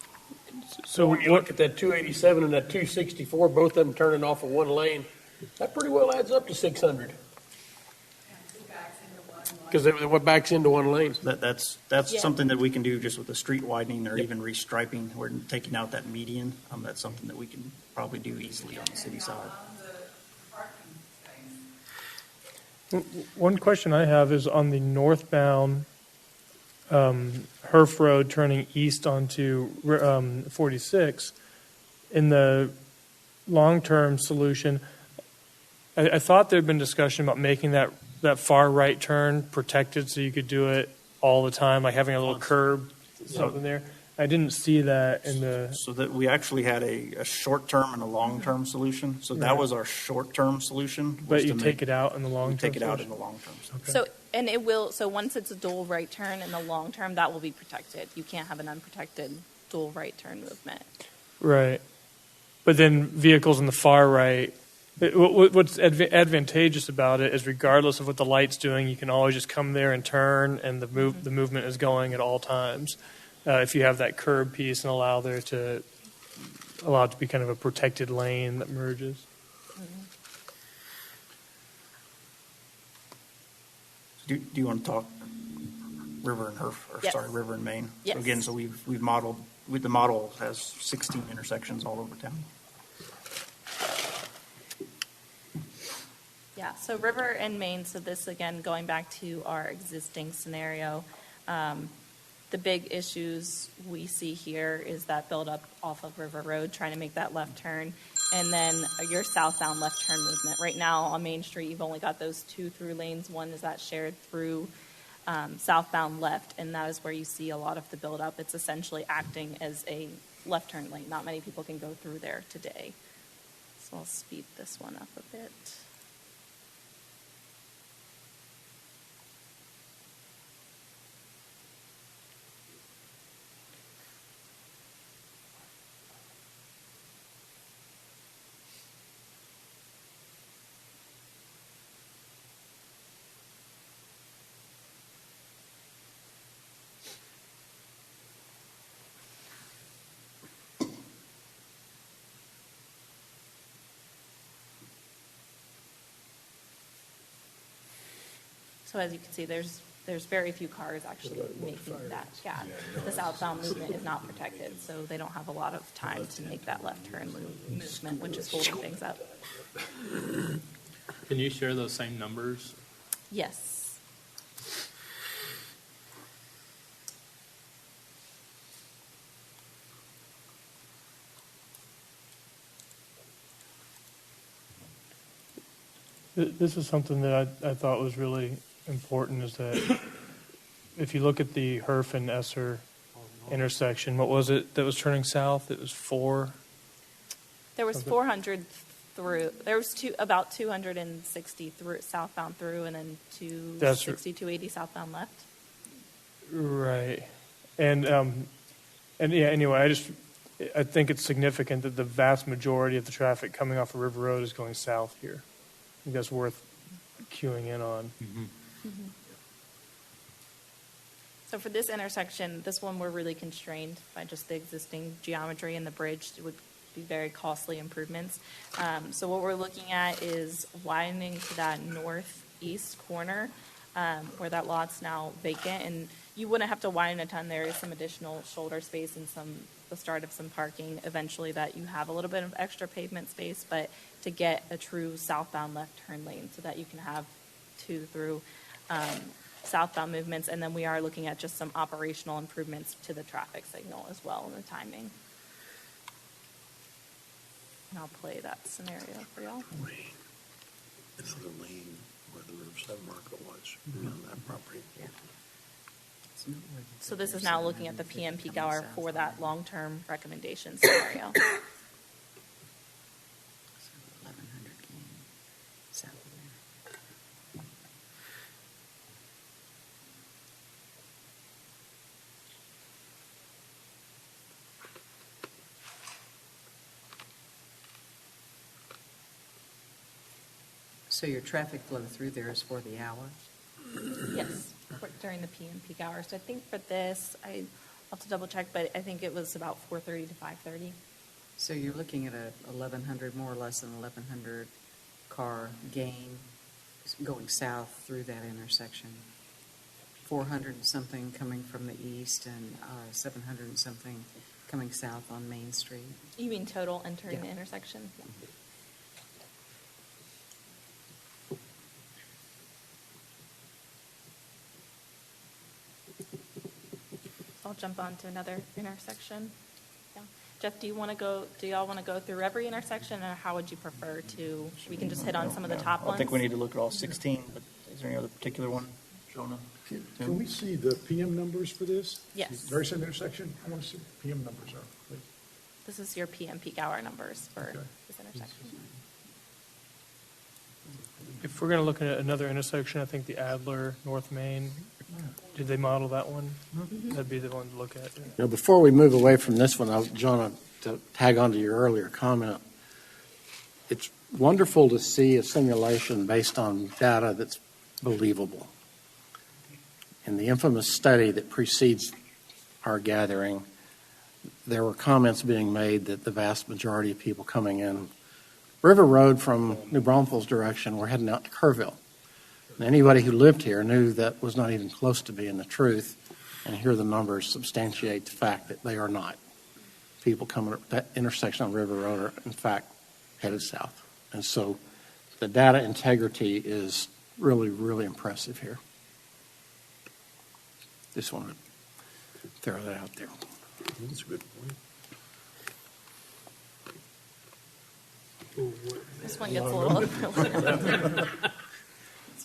So when you look at that 287 and that 264, both of them turning off of one lane, That pretty well adds up to 600. Because what backs into one lane. That's Yeah. something that we can do just with the street widening or even restriping. We're taking out that median. That's something that we can probably do easily on the city side. One question I have is on the northbound Herf Road turning east onto 46. In the long-term solution, I thought there had been discussion about making that far right turn protected so you could do it all the time, like having a little curb, something there. I didn't see that in the. So that we actually had a short-term and a long-term solution. So that was our short-term solution. But you take it out in the long term. Take it out in the long-term. So, and it will, so once it's a dual right turn in the long term, that will be protected. You can't have an unprotected dual right turn movement. Right. But then vehicles in the far right, what's advantageous about it is regardless of what the light's doing, you can always just come there and turn, and the movement is going at all times. If you have that curb piece and allow it to be kind of a protected lane that merges. Do you want to talk River and Herf, or Yes. sorry, River and Main? Yes. So again, so we've modeled, the model has 16 intersections all over town. Yeah, so River and Main, so this again, going back to our existing scenario, the big issues we see here is that buildup off of River Road, trying to make that left turn, and then your southbound left turn movement. Right now on Main Street, you've only got those two through lanes. One is that shared through southbound left, and that is where you see a lot of the buildup. It's essentially acting as a left turn lane. Not many people can go through there today. So I'll speed this one up a bit. So as you can see, there's very few cars actually making that gap. The southbound movement is not protected, so they don't have a lot of time to make that left turn movement, which is holding things up. Can you share those same numbers? Yes. This is something that I thought was really important, is that if you look at the Herf and Esser intersection, what was it that was turning south? It was 4? There was 400 through. There was about 260 through southbound through, and then 260, 280 southbound left. Right. And yeah, anyway, I think it's significant that the vast majority of the traffic coming off of River Road is going south here. I think that's worth queuing in on. Mm-hmm. Mm-hmm. So for this intersection, this one we're really constrained by just the existing geometry and the bridge. It would be very costly improvements. So what we're looking at is widening to that northeast corner where that lot's now vacant. And you wouldn't have to widen a ton. There is some additional shoulder space and the start of some parking eventually that you have a little bit of extra pavement space, but to get a true southbound left turn lane so that you can have 2 through southbound movements. And then we are looking at just some operational improvements to the traffic signal as well and the timing. And I'll play that scenario for y'all. It's the lane where the Riverside Market was, on that property. Yeah. So this is now looking at the PM peak hour for that long-term recommendation scenario. So your traffic flow through there is for the hour? Yes, during the PM peak hours. So I think for this, I'll have to double check, but I think it was about 4:30 to 5:30. So you're looking at 1,100, more or less than 1,100 car gain going south through that intersection. 400 and something coming from the east and 700 and something coming south on Main Street. You mean total entering Yeah. the intersection? I'll jump on to another intersection. Yeah. Jeff, do y'all want to go through every intersection, or how would you prefer to? We can just hit on some of the top I ones. think we need to look at all 16, but is there any other particular one? Jonah? Can we see the PM numbers for this? Yes. Very same intersection? I want to see what the PM numbers are, please. This is your PM peak hour numbers for Okay. this intersection. If we're going to look at another intersection, I think the Adler, North Main, did they model that one? That'd be the one to look at. Now, before we move away from this one, John, to tag on to your earlier comment, it's wonderful to see a simulation based on data that's believable. In the infamous study that precedes our gathering, there were comments being made that the vast majority of people coming in River Road from New Braunfels direction were heading out to Kerrville. And anybody who lived here knew that was not even close to being the truth, and here the numbers substantiate the fact that they are not. People coming at that intersection on River Road are, in fact, headed south. And so the data integrity is really, really impressive here. Just wanted to throw that out there. That's a good point. This one gets a little, this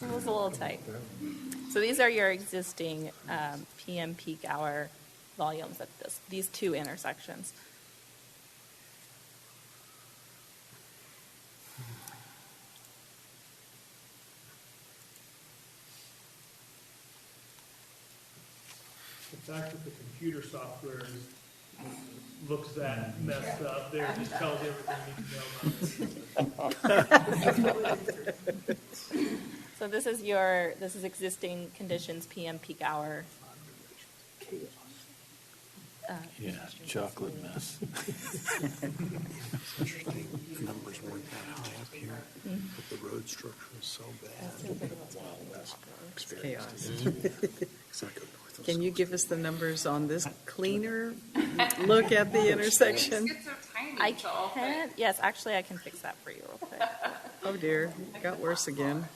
one was a little tight. So these are your existing PM peak hour volumes at these two intersections. The fact that the computer software looks that messed up there just tells everything you need to know about it. So this is existing conditions PM peak hour. Yeah, chocolate mess. Interesting, the numbers weren't that high up here, but the road structure is so bad. It's chaos. Exactly. Can you give us the numbers on this cleaner look at the intersection? I can, yes, actually I can fix that for you real quick. Oh dear, it got worse again.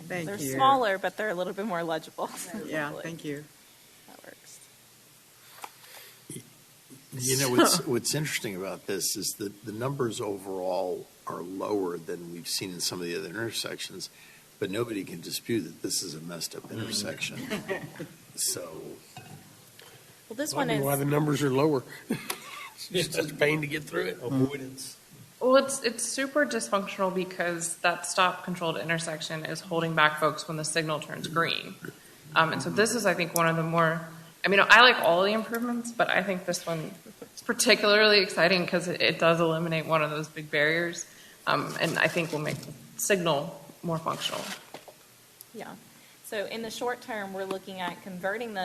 Thank They're you. smaller, but they're a little bit more legible. Yeah, thank you. That works. You know, what's interesting about this is that the numbers overall are lower than we've seen in some of the other intersections, but nobody can dispute that this is a messed up intersection. So. Well, this Why the numbers are lower. It's just such a pain to get through it. Avoidance. Well, it's super dysfunctional because that stop-controlled intersection is holding back folks when the signal turns green. And so this is, I think, one of the more, I mean, I like all the improvements, but I think this one is particularly exciting because it does eliminate one of those big barriers, and I think will make the signal more functional. Yeah. So in the short term, we're looking at converting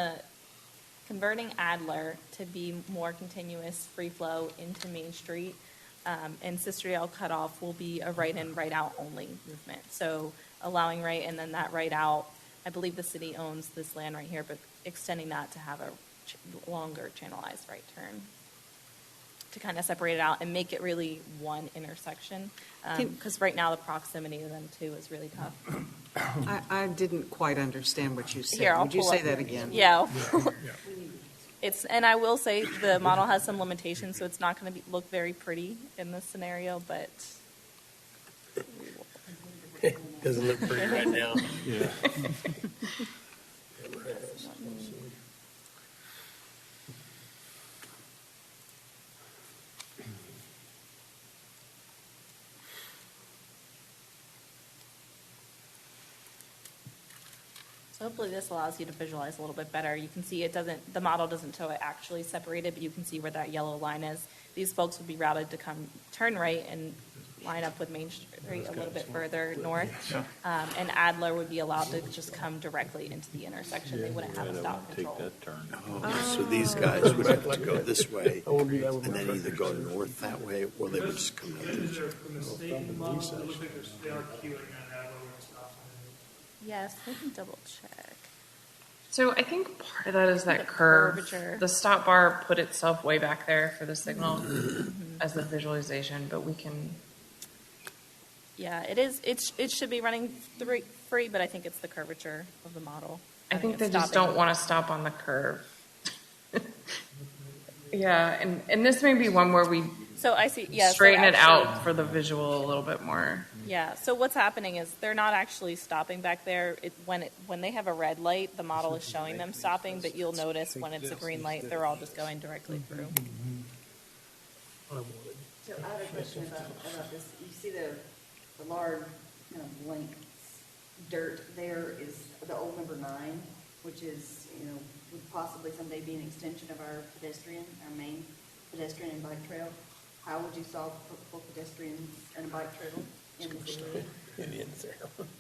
Adler to be more continuous free flow into Main Street. And Sister Dale cutoff will be a right in, right out only movement. So allowing right and then that right out. I believe the city owns this land right here, but extending that to have a longer channelized right turn to kind of separate it out and make it really one intersection. Because right now the proximity to them too is really tough. I didn't quite understand what you said. Here, I'll Would you pull say up- that again? Yeah. And I will say the model has some limitations, so it's not going to look very pretty in this scenario, but. Doesn't look pretty right now. Yeah. So hopefully this allows you to visualize a little bit better. You can see the model doesn't show it actually separated, but you can see where that yellow line is. These folks would be routed to turn right and line up with Main Street a little bit further north. And Adler would be allowed to just come directly into the intersection. They wouldn't have a stop control. So these guys would have to go this way and then either go north that way or they would just come down this way. Yes, we can double check. So I think part of that is that curve. Curvature. The stop bar put itself way back there for the signal as the visualization, but we can. Yeah, it is. It should be running free, but I think it's the curvature of the model. I think they it's just stopping. don't want to stop on the curve. Yeah, and this may be one where we So I see. Yeah, straighten so it actually- out for the visual a little bit more. Yeah. So what's happening is they're not actually stopping back there. When they have a red light, the model is showing them stopping, but you'll notice when it's a green light, they're all just going directly through. So I have a question about this. You see the large kind of blank dirt there is the old number 9, which is, would possibly someday be an extension of our main pedestrian and bike trail. How would you solve for pedestrians and a bike trail in this area?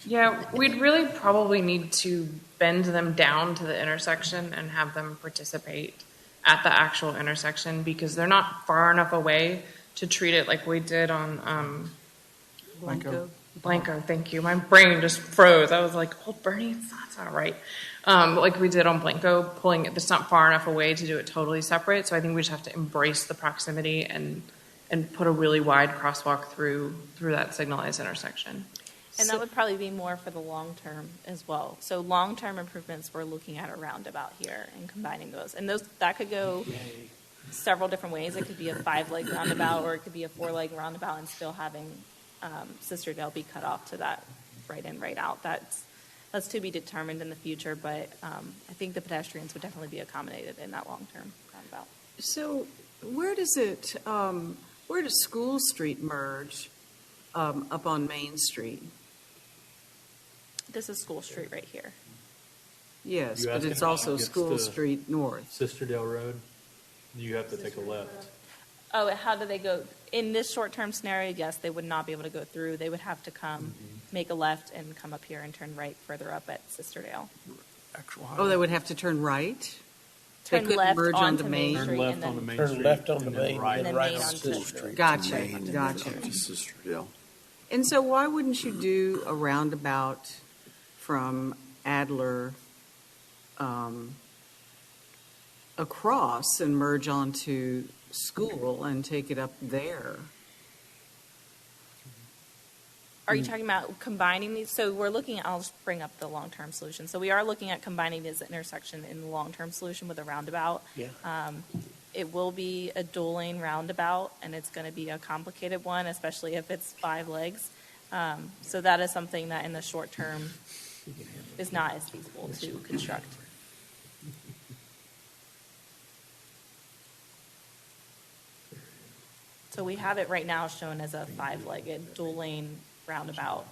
Yeah, we'd really probably need to bend them down to the intersection and have them participate at the actual intersection because they're not far enough away to treat it like we did on Blanco, thank you. My brain just froze. I was like, Old Bernie, that's not right. Like we did on Blanco, pulling it, it's not far enough away to do it totally separate. So I think we just have to embrace the proximity and put a really wide crosswalk through that signalized intersection. And that would probably be more for the long term as well. So long term improvements, we're looking at a roundabout here and combining those. And that could go several different ways. It could be a 5-leg roundabout, or it could be a 4-leg roundabout, and still having Sisterdale be cut off to that right in, right out. That's to be determined in the future, but I think the pedestrians would definitely be accommodated in that long term roundabout. So where does School Street merge up on Main Street? This is School Street right here. Yes, You but asking it's how also it gets School to Street North. Sisterdale Road, you have to take a left. Oh, how do they go? In this short-term scenario, yes, they would not be able to go through. They would have to come, make a left, and come up here and turn right further up at Sisterdale. Oh, they would have to turn right? They Turn couldn't left merge onto onto Main Main? Street and then Turn left on the main, and then main on onto Street. Gotcha, Main and gotcha. up to Sisterdale. And so why wouldn't you do a roundabout from Adler across and merge onto School and take it up there? Are you talking about combining these? So we're looking at, I'll just bring up the long-term solution. So we are looking at combining this intersection in the long-term solution with a roundabout. Yeah. It will be a dual-lane roundabout, and it's going to be a complicated one, especially if it's 5 legs. So that is something that in the short term is not as feasible to construct. So we have it right now shown as a 5-legged dual-lane roundabout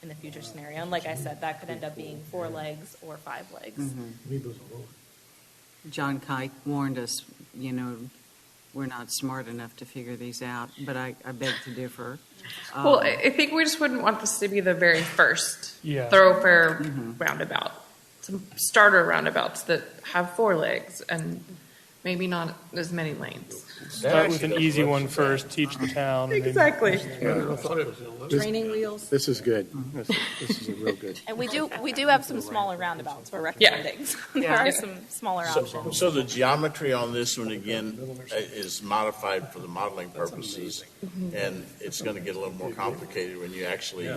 in the future scenario. And like I said, that could end up being 4 legs or 5 legs. John Kite warned us, we're not smart enough to figure these out, but I beg to differ. Well, I think we just wouldn't want this to be the very first Yeah. thoroughfare roundabout. Some starter roundabouts that have 4 legs and maybe not as many lanes. Start with an easy one first, teach the town. and then- Exactly. Training wheels? This is good. This is a real good. And we do have some smaller roundabouts we're recommending. There are some smaller options. So the geometry on this one, again, is modified for the modeling purposes, and it's going to get a little more complicated when you actually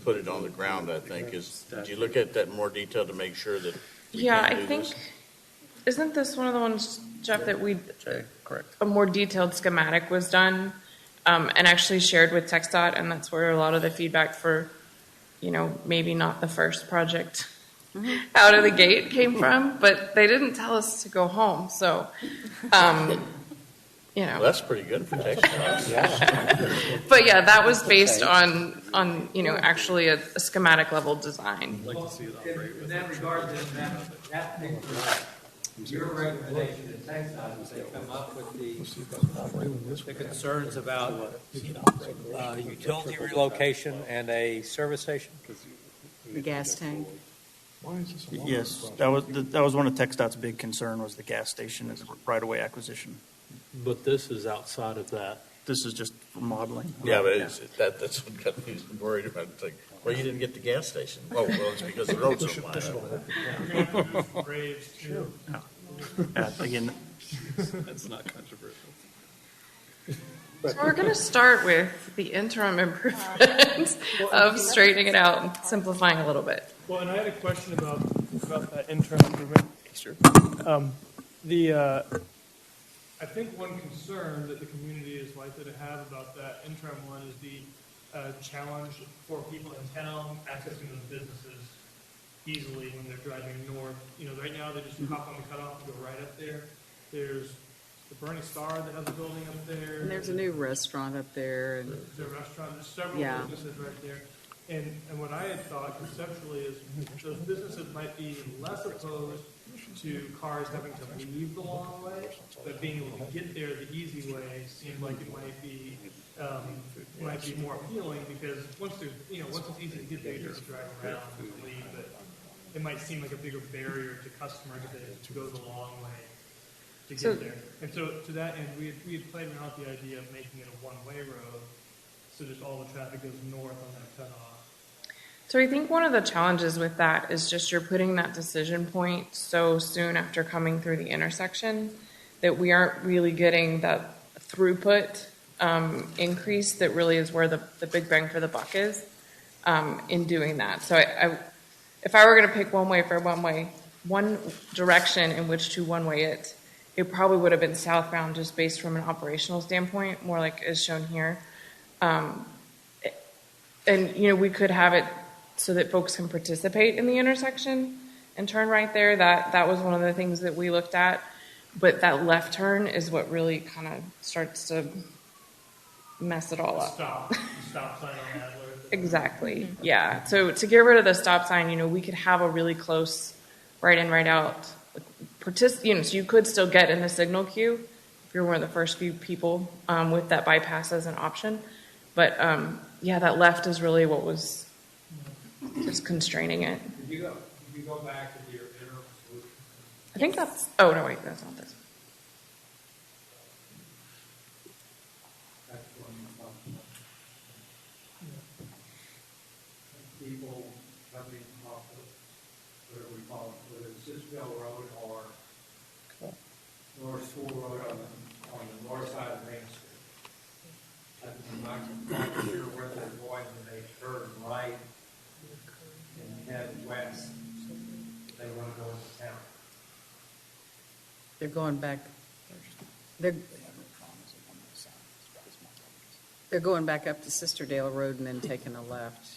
put it on the ground, I think. Did you look at that in more detail to make sure that we Yeah, can I do think, this? isn't this one of the ones, Jeff, that a more detailed schematic was done and actually shared with TxDOT, and that's where a lot of the feedback for, maybe not the first project out of the gate came from, but they didn't tell us to go home, so, Well, that's pretty good for Texas. But yeah, that was based on actually a schematic level design. In that regard, then, that picture your recommendation to TxDOT is they come up with the concerns about utility relocation and a service station? The gas tank. Yes, that was one of TxDOT's big concern was the gas station as a right-of-way acquisition. But this is outside of that. This is just for modeling. Yeah, but that's what got me worried about. It's like, well, you didn't get the gas station. Oh, well, it's because the roads are wide. Graves too. Again, That's not controversial. So we're going to start with the interim improvements of straightening it out and simplifying a little bit. Well, and I had a question about that interim improvement. Sure. I think one concern that the community is likely to have about that interim one is the challenge for people in town accessing those businesses easily when they're driving north. Right now they just hop on the cutoff and go right up there. There's the Bernie Star that has a building up there. And there's a new restaurant up there. And there's a restaurant. There's several businesses right there. And what I had thought conceptually is those businesses might be less opposed to cars having to leave the long way, but being able to get there the easy way seemed like it might be more appealing because once it's easy to get there, you just drive around and leave. But it might seem like a bigger barrier to customers to go the long way to get there. And so to that end, we had played around with the idea of making it a one-way road, so just all the traffic goes north on that cutoff. So I think one of the challenges with that is just you're putting that decision point so soon after coming through the intersection that we aren't really getting that throughput increase that really is where the big bang for the buck is in doing that. So if I were going to pick one direction in which to one-way it probably would have been southbound just based from an operational standpoint, more like as shown here. And we could have it so that folks can participate in the intersection and turn right there. That was one of the things that we looked at. But that left turn is what really kind of starts to mess it all up. Stop sign on Adler. Exactly. Yeah. So to get rid of the stop sign, we could have a really close right in, right out. So you could still get in the signal queue if you're one of the first few people with that bypass as an option. But that left is really what was just constraining it. Could you go back to your interim solution? I think that's. Oh no, wait, that's not this. That's one people coming off of whatever we call it, whether it's Ciceville Road or North School Road on the north side of Main Street. I'm not sure where they're going when they turn right and head west. They want to go into town. They're going back. They're going back up to Sisterdale Road and then taking a left.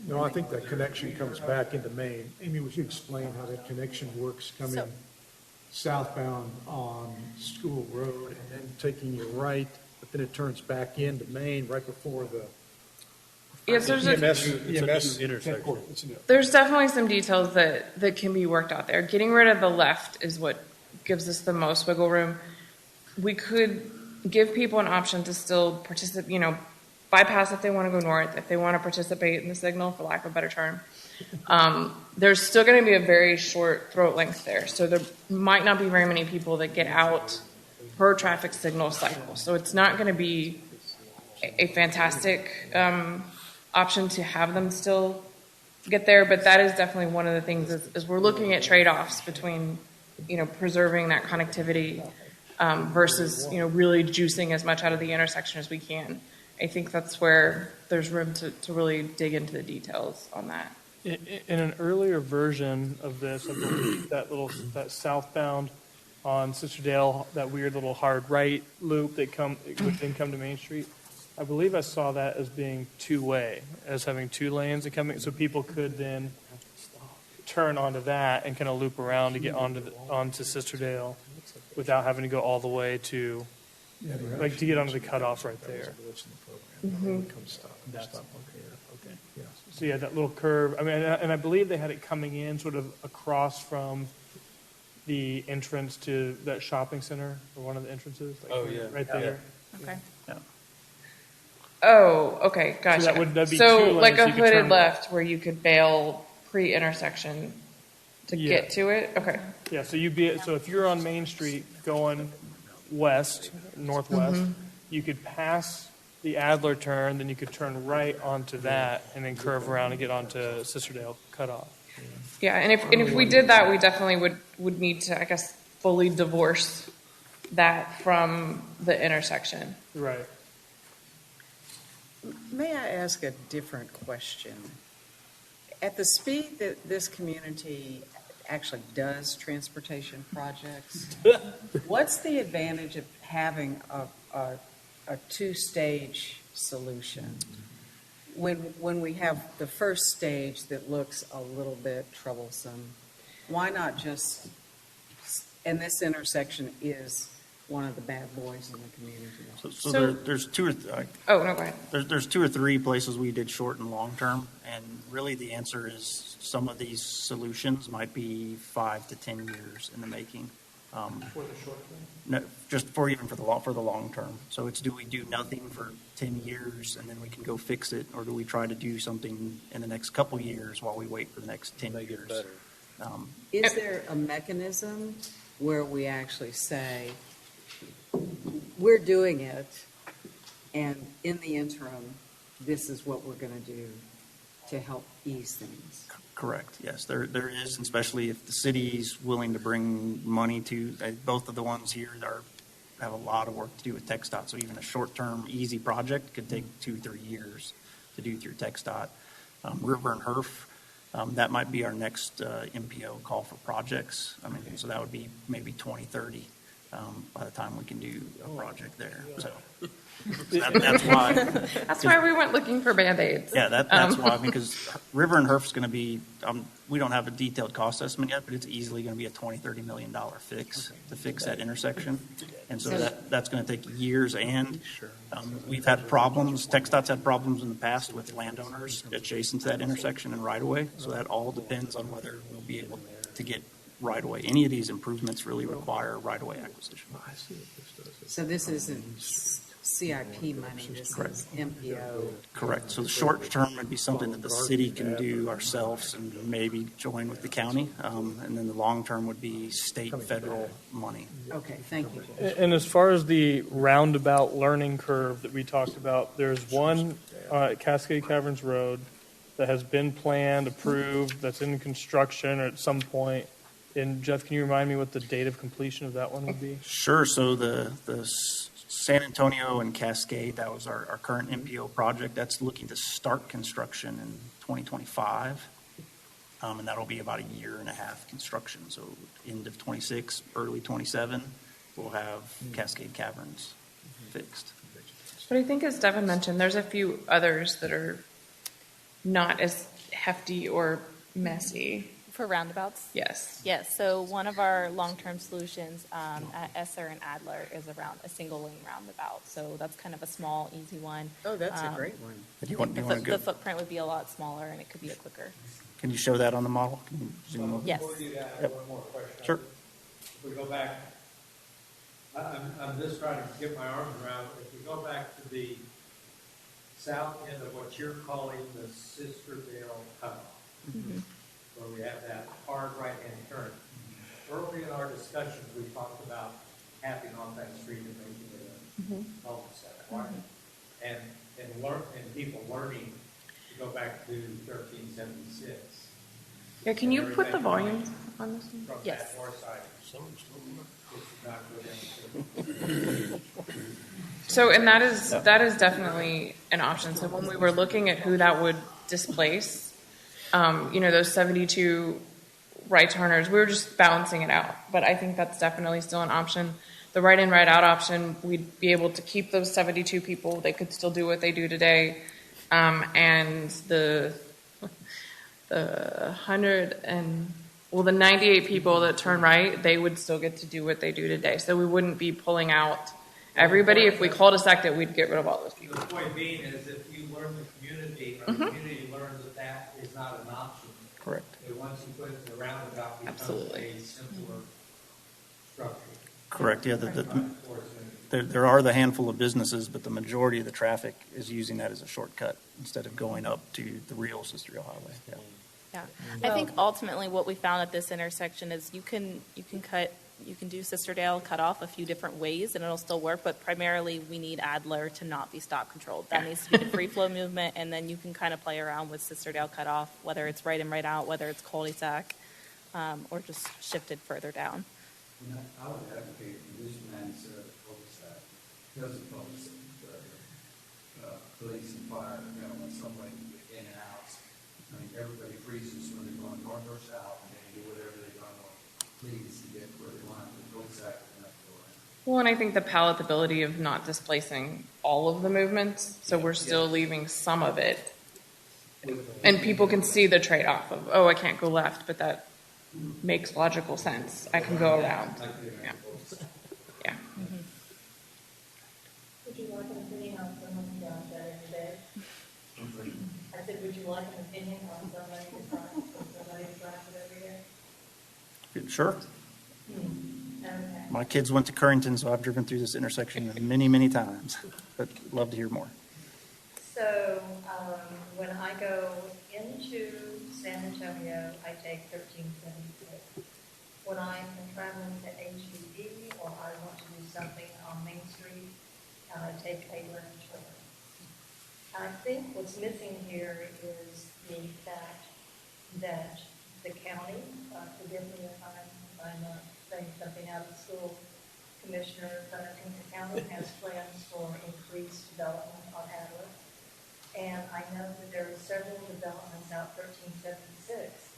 No, I think that connection comes back into Maine. Amy, would you explain how that connection works coming southbound on School Road and then taking your right, but then it turns back into Maine right before the Yes, there's EMS intersection. There's definitely some details that can be worked out there. Getting rid of the left is what gives us the most wiggle room. We could give people an option to still participate, bypass if they want to go north, if they want to participate in the signal, for lack of a better term. There's still going to be a very short throat length there. So there might not be very many people that get out per traffic signal cycle. So it's not going to be a fantastic option to have them still get there, but that is definitely one of the things is we're looking at trade-offs between, preserving that connectivity versus, really juicing as much out of the intersection as we can. I think that's where there's room to really dig into the details on that. In an earlier version of this, I believe that southbound on Sisterdale, that weird little hard right loop that would then come to Main Street, I believe I saw that as being two-way, as having two lanes and coming, so people could then turn onto that and kind of loop around to get onto Sisterdale without having to go all the way to get onto the cutoff right there. Mm-hmm. So yeah, that little curve. I mean, and I believe they had it coming in sort of across from the entrance to that shopping center, or one of the entrances. Right there. Okay. Oh, okay, gotcha. So that'd be So two like lanes, a you could hooded turn- left where you could bail pre-intersection to Yeah. get to it? Okay. Yeah, so if you're on Main Street going west, northwest, Mhm. you could pass the Adler turn, then you could turn right onto that and then curve around and get onto Cicerdale cutoff. Yeah, and if we did that, we definitely would need to, I guess, fully divorce that from the intersection. Right. May I ask a different question? At the speed that this community actually does transportation projects, what's the advantage of having a two-stage solution? When we have the first stage that looks a little bit troublesome, why not just, and this intersection is one of the bad boys in the community. So there's two or oh no, go ahead. There's two or three places we did short and long term, and really the answer is some of these solutions might be 5 to 10 years in the making. For the short term? No, just for the long term. So it's, do we do nothing for 10 years and then we can go fix it, or do we try to do something in the next couple years while we wait for the next 10 years? Is there a mechanism where we actually say, we're doing it, and in the interim, this is what we're going to do to help ease things? Correct, yes, there is, especially if the city's willing to bring money to, both of the ones here have a lot of work to do with TxDOT, so even a short-term, easy project could take 2-3 years to do through TxDOT. River and Herf, that might be our next MPO call for projects. I mean, so that would be maybe 2030 by the time we can do a project there. So that's why. That's why we went looking for Band-Aids. Yeah, that's why, because River and Herf is going to be, we don't have a detailed cost estimate yet, but it's easily going to be a $20-30 million fix to fix that intersection. And so that's going to take years, and we've had problems, TxDOT's had problems in the past with landowners adjacent to that intersection and right-of-way, so that all depends on whether we'll be able to get right-of-way. Any of these improvements really require right-of-way acquisition. So this isn't CIP money, this is MPO. Correct. So the short term would be something that the city can do ourselves and maybe join with the county. And then the long term would be state and federal money. Okay, thank you. And as far as the roundabout learning curve that we talked about, there's one at Cascade Caverns Road that has been planned, approved, that's in construction or at some point. And Jeff, can you remind me what the date of completion of that one would be? Sure. So the San Antonio and Cascade, that was our current MPO project. That's looking to start construction in 2025. And that'll be about a year and a half construction. So end of 26, early 27, we'll have Cascade Caverns fixed. But I think, as Devin mentioned, there's a few others that are not as hefty or messy. For roundabouts? Yes. Yes, so one of our long-term solutions at Esser and Adler is around a single lane roundabout. So that's kind of a small, easy one. Oh, that's a great one. The footprint would be a lot smaller and it could be a quicker. Can you show that on the model? Can you zoom over? Yes. Before you do that, I have one more question. Sure. If we go back, I'm just trying to get my arms around, if we go back to the south end of what you're calling the Cicerdale cutoff, where we have that hard right-hand turn. Early in our discussions, we talked about capping off that street and making it a cul-de-sac, right? And people learning to go back to 1376. Yeah, can you put the volume on this one? From Yes. that north side. It should not go down. So, and that is definitely an option. So when we were looking at who that would displace, those 72 right turners, we were just balancing it out. But I think that's definitely still an option. The right in, right out option, we'd be able to keep those 72 people. They could still do what they do today. And the 98 people that turn right, they would still get to do what they do today. So we wouldn't be pulling out everybody. If we cul-de-saced it, we'd get rid of all those people. The point being is if you learn the community, or the community learns that that is not an option. Correct. That once you put it in the roundabout, becomes Absolutely. a simpler Correct, yeah. There are the handful of businesses, but the majority of the traffic is using that as a shortcut instead of going up to the real Sister Highway. Yeah. Yeah, I think ultimately what we found at this intersection is you can do Sisterdale cut off a few different ways and it'll still work, but primarily we need Adler to not be stop controlled. That needs to be the free flow movement, and then you can kind of play around with Sisterdale cut off, whether it's right in, right out, whether it's cul-de-sac, or just shifted further down. I would advocate condition instead of cul-de-sac, because of cul-de-sac, police and fire, when somebody in and out. I mean, everybody freezes when they're going north or south, and they do whatever they're going to please to get where they want. The cul-de-sac is enough to go in. Well, and I think the palatability of not displacing all of the movements, so we're still leaving some of it. And people can see the trade-off of, oh, I can't go left, but that makes logical sense. I can go around. Yeah. Yeah. Would you like an opinion on someone who does that every day? I said, would you like an opinion on somebody who drives it every day? Sure. Okay. My kids went to Currington, so I've driven through this intersection many, many times, but love to hear more. So when I go into San Antonio, I take 1376. When I'm traveling to HEB or I want to do something on Main Street, I take a left turn. I think what's missing here is the fact that the county, forgive me if I'm saying something out of school, Commissioner, but I think the county has plans for increased development on Adler. And I know that there are several developments out 1376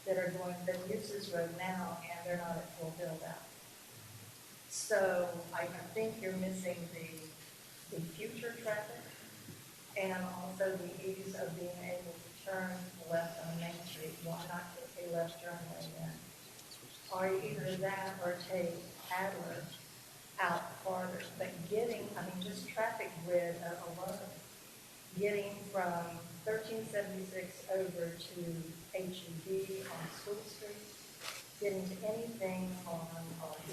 that are going, the Uses Road now, and they're not at full build out. So I think you're missing the future traffic and also the ease of being able to turn left on Main Street. Why not take a left turn lane then? Or either that or take Adler out farther. But just traffic grid alone, getting from 1376 over to HEB on School Street, getting to anything on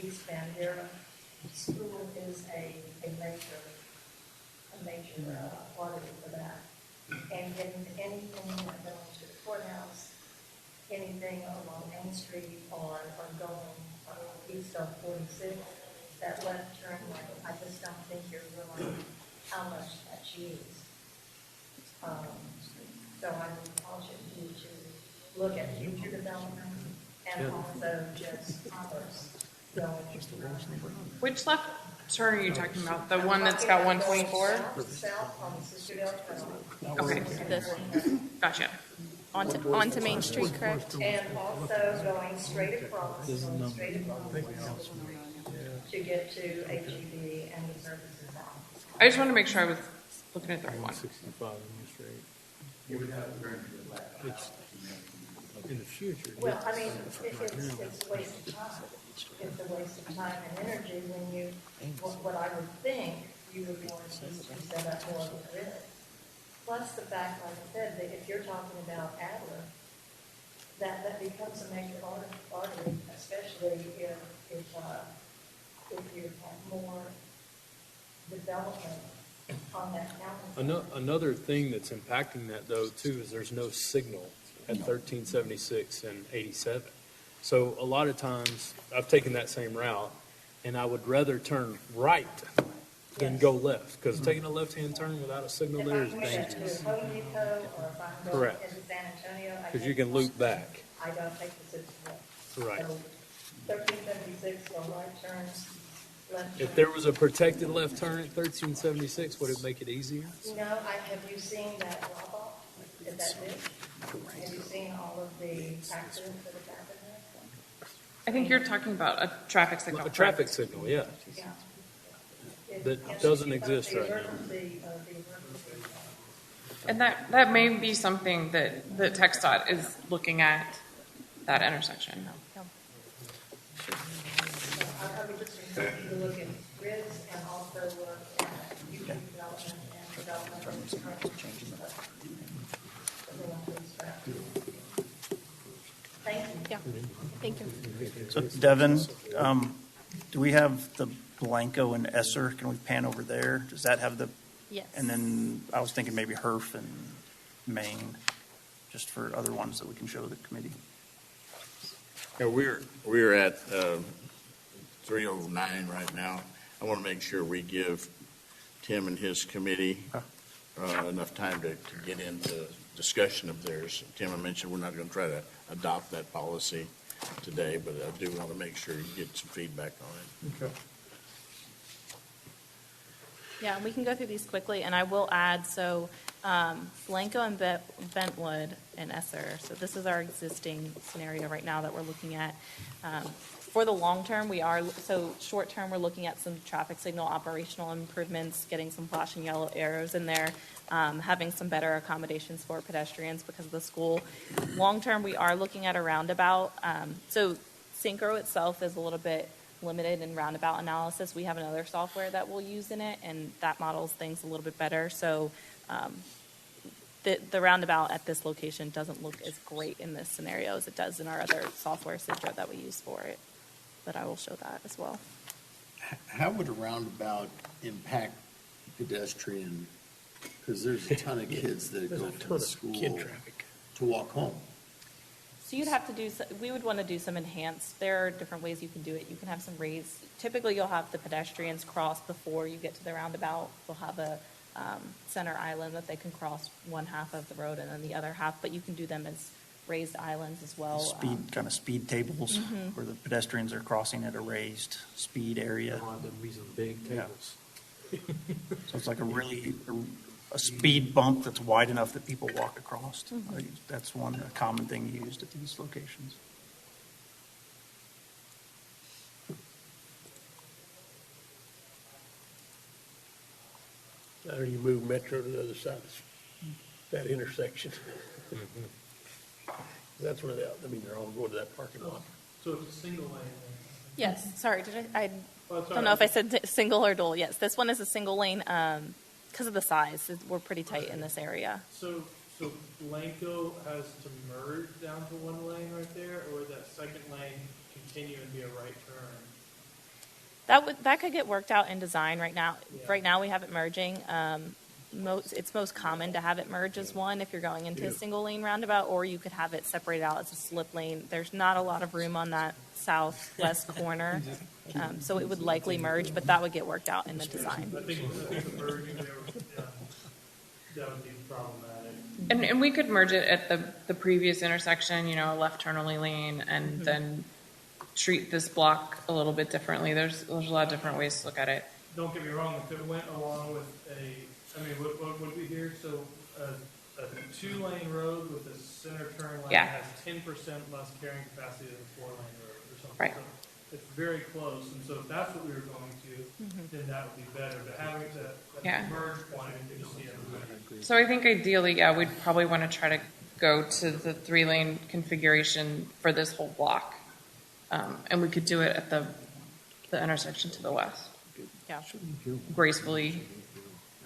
East Bandera, school is a major artery for that. And getting to anything going to the courthouse, anything along Main Street or going east on 46, that left turn lane, I just don't think you're realizing how much that's used. So I would caution you to look at future development and also just commerce going into the Which left turn are you talking about? The one that's got 124? South on Sisterdale Trail. Okay. This one. Gotcha. Onto Main Street, correct? And also going straight across to get to HEB and the services on. I just want to make sure I was looking at the right one. 165 on your street. You would have to turn to the left. It's in the future. Well, I mean, it's a waste of time. It's a waste of time and energy when you, what I would think you would want to set up more of a grid. Plus the fact, like I said, that if you're talking about Adler, that becomes a major artery, especially if you have more development on that county. Another thing that's impacting that, though, too, is there's no signal at 1376 and 87. So a lot of times, I've taken that same route, and I would rather turn right than go left, because taking a left-hand turn without a signal there is dangerous. Correct. Because you can loop back. I don't take the 6 left. Right. So 1376 for right turns, left turn. If there was a protected left turn at 1376, would it make it easier? Have you seen that drop off? Is that big? Have you seen all of the accidents that have happened there? I think you're talking about a traffic signal. A traffic signal, yeah. That doesn't exist right now. And that may be something that TxDOT is looking at, that intersection. I would just encourage you to look at grids and also look at future development and development of the current changes. Thank you. Yeah. Thank you. So Devin, Do we have the Blanco and Esser? Can we pan over there? Does that have the? Yes. And then I was thinking maybe Herf and Maine, just for other ones that we can show the committee. Yeah, we're at 309 right now. I want to make sure we give Tim and his committee enough time to get into discussion of theirs. Tim, I mentioned we're not going to try to adopt that policy today, but I do want to make sure you get some feedback on it. Okay. Yeah, we can go through these quickly, and I will add, so Blanco and Bentwood and Esser, so this is our existing scenario right now that we're looking at. For the long term, so short term, we're looking at some traffic signal operational improvements, getting some flashing yellow arrows in there, having some better accommodations for pedestrians because of the school. Long term, we are looking at a roundabout. So Synchro itself is a little bit limited in roundabout analysis. We have another software that we'll use in it, and that models things a little bit better. So the roundabout at this location doesn't look as great in this scenario as it does in our other software, Synchro, that we use for it. But I will show that as well. How would a roundabout impact pedestrian? Because there's a ton of kids that go from school to walk home. So you'd have to we would want to do some enhanced, there are different ways you can do it. You can have some raised, typically you'll have the pedestrians cross before you get to the roundabout. They'll have a center island that they can cross one half of the road and then the other half, but you can do them as raised islands as well. Kind of speed tables where the pedestrians are crossing at a raised speed area. Big tables. So it's like a speed bump that's wide enough that people walk across. That's a common thing used at these locations. Or you move Metro to the other side of that intersection. That's where they're all going to that parking lot. So it's a single lane. Yes, sorry, I don't know if I said single or dual. Yes, this one is a single lane because of the size. We're pretty tight in this area. So Blanco has to merge down to one lane right there, or would that second lane continue and be a right turn? That could get worked out in design right now. Yeah. Right now we have it merging. It's most common to have it merge as one if you're going into a single lane roundabout, or you could have it separated out as a slip lane. There's not a lot of room on that southwest corner, so it would likely merge, but that would get worked out in the design. I think the merging there, that would be problematic. And we could merge it at the previous intersection, a left turn only lane, and then treat this block a little bit differently. There's a lot of different ways to look at it. Don't get me wrong, if it went along with what would we hear? So a 2-lane road with a center turn lane has 10% less carrying capacity than a 4-lane road or something. Right. So it's very close. And so if that's what we were going to, then that would be better. But having that merge point, you just see everybody. So I think ideally, we'd probably want to try to go to the 3-lane configuration for this whole block. And we could do it at the intersection to the west. Yeah. Gracefully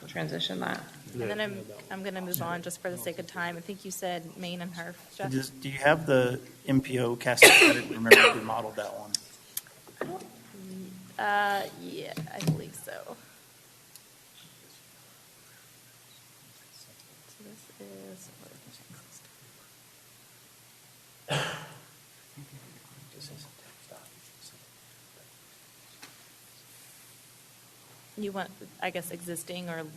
transition that. And then I'm going to move on just for the sake of time. I think you said Maine and Herf, Jeff. Do you have the MPO Cascade? I didn't remember if we modeled that one. Yeah, I believe so. So this is. You want, I guess, existing or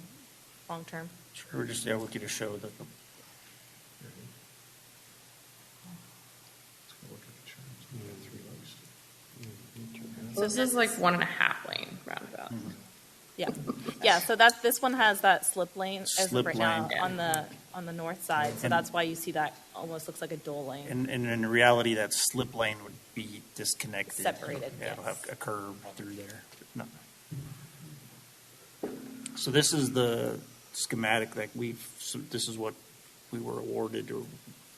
long-term? Sure, we could just show that. So this is like 1.5 lane roundabout. Yeah. So this one has that slip lane as of right now on the north side. So that's why you see that almost looks like a dual lane. And in reality, that slip lane would be disconnected, separated. Yeah, it'll have a curb through there. No. So this is the schematic that this is what we were awarded or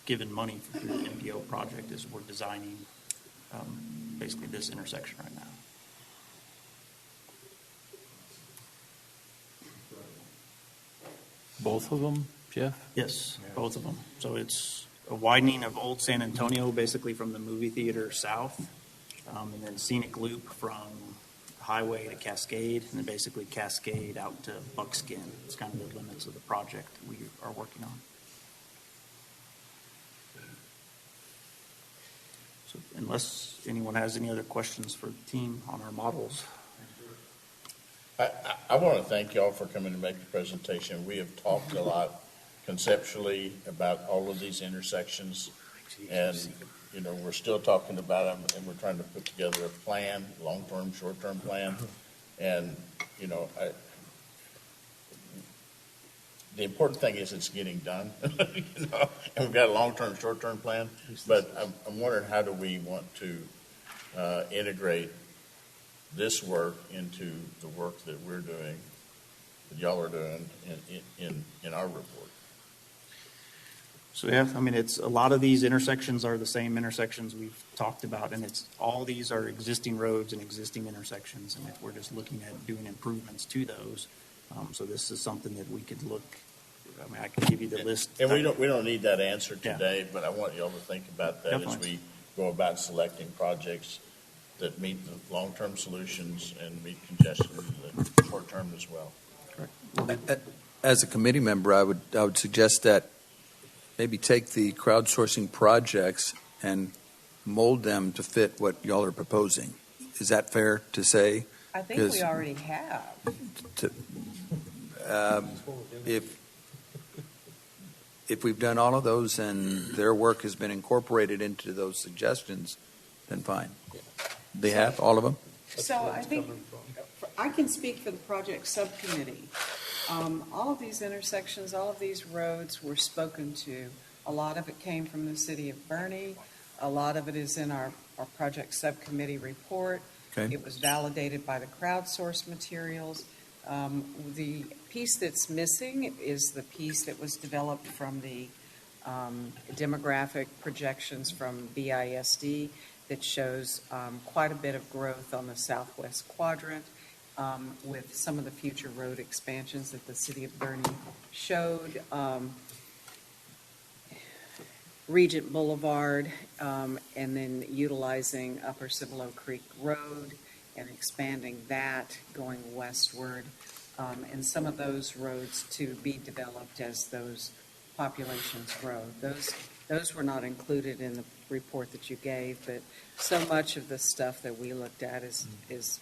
given money for the MPO project, is we're designing basically this intersection right now. Both of them, Jeff? Yes, both of them. So it's a widening of Old San Antonio, basically from the movie theater south, and then scenic loop from highway to Cascade, and then basically Cascade out to Buckskin. It's kind of the limits of the project we are working on. So unless anyone has any other questions for the team on our models. I want to thank y'all for coming to make the presentation. We have talked a lot conceptually about all of these intersections, and we're still talking about them, and we're trying to put together a plan, long-term, short-term plan, and the important thing is it's getting done, and we've got a long-term, short-term plan. But I'm wondering, how do we want to integrate this work into the work that we're doing, that y'all are doing in our report? So yeah, I mean, it's a lot of these intersections are the same intersections we've talked about, and it's all these are existing roads and existing intersections, and we're just looking at doing improvements to those. So this is something that we could look. I mean, I can give you the list. And we don't need that answer today, but I want y'all to think about that as we go about selecting projects that meet the long-term solutions and meet congestion in the short term as well. Correct. As a committee member, I would suggest that maybe take the crowdsourcing projects and mold them to fit what y'all are proposing. Is that fair to say? I think we already have. If we've done all of those and their work has been incorporated into those suggestions, then fine. They have all of them? So I think I can speak for the project subcommittee. All of these intersections, all of these roads were spoken to. A lot of it came from the city of Bernie. A lot of it is in our project subcommittee report. Okay. It was validated by the crowdsourced materials. The piece that's missing is the piece that was developed from the demographic projections from BISD that shows quite a bit of growth on the southwest quadrant with some of the future road expansions that the city of Bernie showed. Regent Boulevard, and then utilizing Upper Cibolo Creek Road and expanding that going westward, and some of those roads to be developed as those populations grow. Those were not included in the report that you gave, but so much of the stuff that we looked at is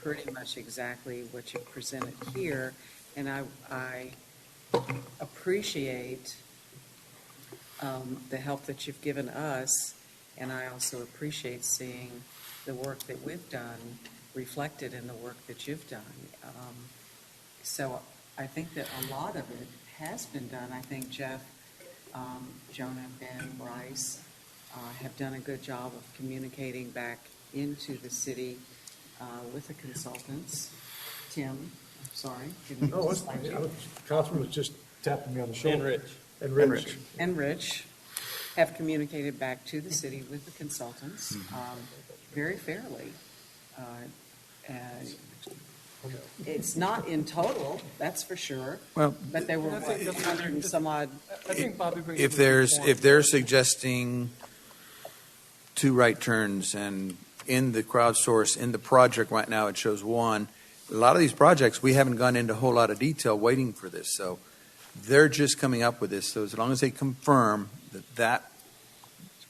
pretty much exactly what you presented here, and I appreciate the help that you've given us, and I also appreciate seeing the work that we've done reflected in the work that you've done. So I think that a lot of it has been done. I think Jeff, Jonah, Ben, Bryce have done a good job of communicating back into the city with the consultants. Tim, I'm sorry. No, it's fine. Councilman was just tapping me on the shoulder. And Rich have communicated back to the city with the consultants very fairly. It's not in total, that's for sure. Well, but there were 100 and some odd. I think Bobby brings If they're suggesting 2 right turns, and in the crowdsource, in the project right now, it shows 1. A lot of these projects, we haven't gone into a whole lot of detail waiting for this, so they're just coming up with this. So as long as they confirm that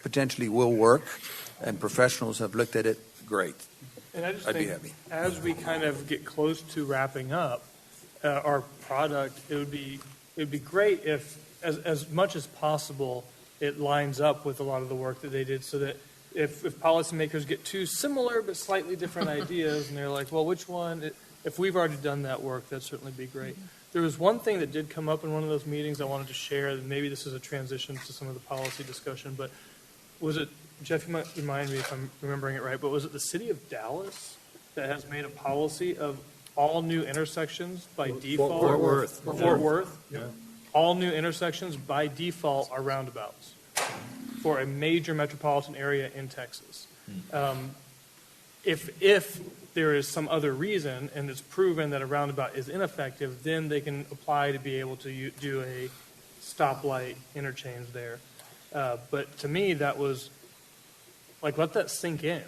potentially will work, and professionals have looked at it, great. And I just I'd be think happy. as we kind of get close to wrapping up our product, it would be great if, as much as possible, it lines up with a lot of the work that they did, so that if policymakers get 2 similar but slightly different ideas, and they're like, well, which one? If we've already done that work, that'd certainly be great. There was one thing that did come up in one of those meetings I wanted to share, and maybe this is a transition to some of the policy discussion, but was it, Jeff, you might remind me if I'm remembering it right, but was it the city of Dallas that has made a policy of all new intersections by default? Fort Worth. Fort Worth? Yeah. All new intersections by default are roundabouts for a major metropolitan area in Texas. If there is some other reason and it's proven that a roundabout is ineffective, then they can apply to be able to do a stoplight interchange there. But to me, that was like, let that sink in.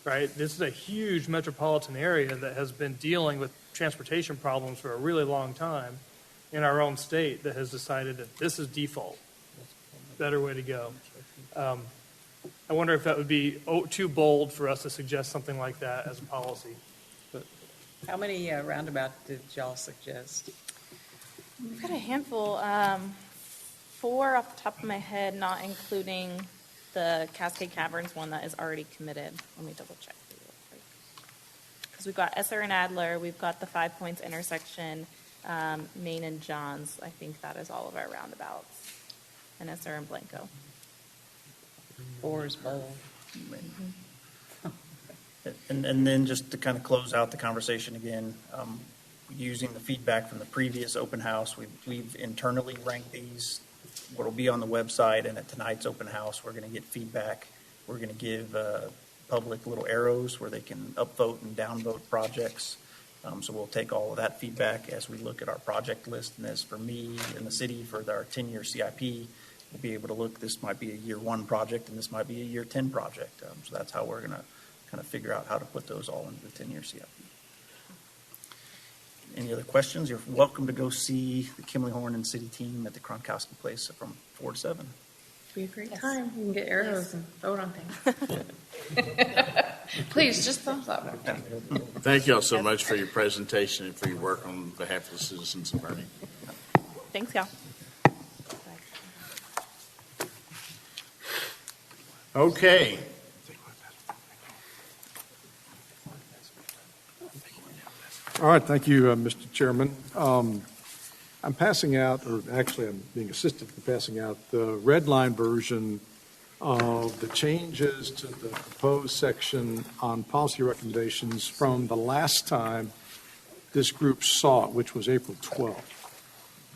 right? This is a huge metropolitan area that has been dealing with transportation problems for a really long time in our own state that has decided that this is default. Better way to go. I wonder if that would be too bold for us to suggest something like that as a policy. But How many roundabouts did y'all suggest? We've got a handful, 4 off the top of my head, not including the Cascade Caverns one that is already committed. Let me double check for you real quick. Because we've got Esser and Adler, we've got the 5 Points intersection, Main and Johns. I think that is all of our roundabouts. And Esser and Blanco. 4 is bold. And then just to kind of close out the conversation again, using the feedback from the previous open house, we've internally ranked these, what will be on the website, and at tonight's open house, we're going to get feedback. We're going to give public little arrows where they can upvote and downvote projects. So we'll take all of that feedback as we look at our project list. And as for me and the city for our 10-year CIP, we'll be able to look, this might be a year 1 project and this might be a year 10 project. So that's how we're going to kind of figure out how to put those all into the 10-year CIP. Any other questions? You're welcome to go see the Kimley Horn and City team at the Kronkowski Place from 4 to 7. It'll be a great time. You can get arrows and vote on things. Please, just thumbs up. Thank you all so much for your presentation and for your work on behalf of the citizens of Bernie. Thanks, y'all. Okay. All right, thank you, Mr. Chairman. I'm passing out, or actually I'm being assisted in passing out the red line version of the changes to the proposed section on policy recommendations from the last time this group saw it, which was April 12th.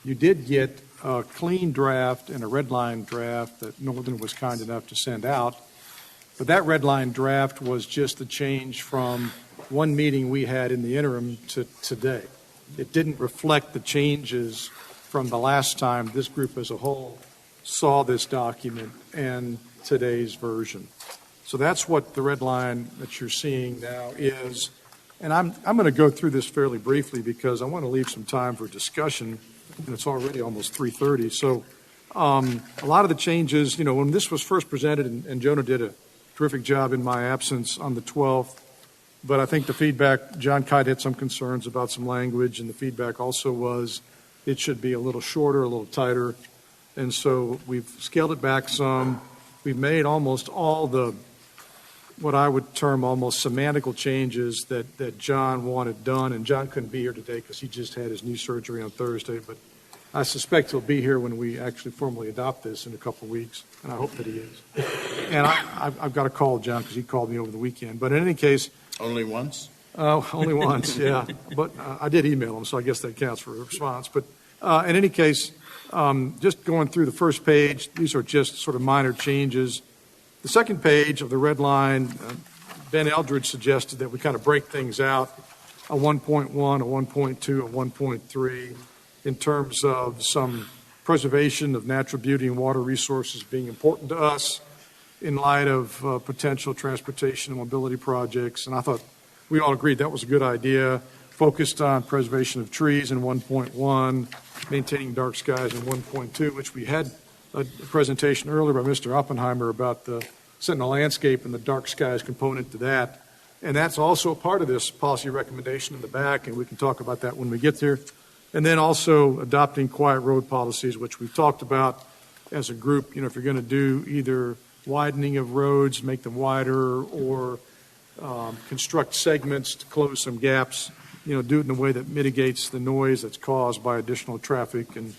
You did get a clean draft and a red line draft that Northern was kind enough to send out, but that red line draft was just the change from one meeting we had in the interim to today. It didn't reflect the changes from the last time this group as a whole saw this document and today's version. So that's what the red line that you're seeing now is. And I'm going to go through this fairly briefly because I want to leave some time for discussion, and it's already almost 3:30. So a lot of the changes, when this was first presented, and Jonah did a terrific job in my absence on the 12th, but I think the feedback, John Kite had some concerns about some language, and the feedback also was it should be a little shorter, a little tighter. And so we've scaled it back some. We've made almost all the, what I would term almost semantical changes that John wanted done. And John couldn't be here today because he just had his knee surgery on Thursday. But I suspect he'll be here when we actually formally adopt this in a couple of weeks. And I hope that he is. And I've got to call John because he called me over the weekend. But in any case, only once? Only once, yeah. But I did email him, so I guess that counts for a response. But in any case, just going through the first page, these are just sort of minor changes. The second page of the red line, Ben Eldridge suggested that we kind of break things out, a 1.1, a 1.2, a 1.3, in terms of some preservation of natural beauty and water resources being important to us in light of potential transportation and mobility projects. And I thought we all agreed that was a good idea, focused on preservation of trees in 1.1, maintaining dark skies in 1.2, which we had a presentation earlier by Mr. Oppenheimer about the Sentinel landscape and the dark skies component to that. And that's also a part of this policy recommendation in the back, and we can talk about that when we get there. And then also adopting quiet road policies, which we've talked about as a group. If you're going to do either widening of roads, make them wider, or construct segments to close some gaps, do it in a way that mitigates the noise that's caused by additional traffic and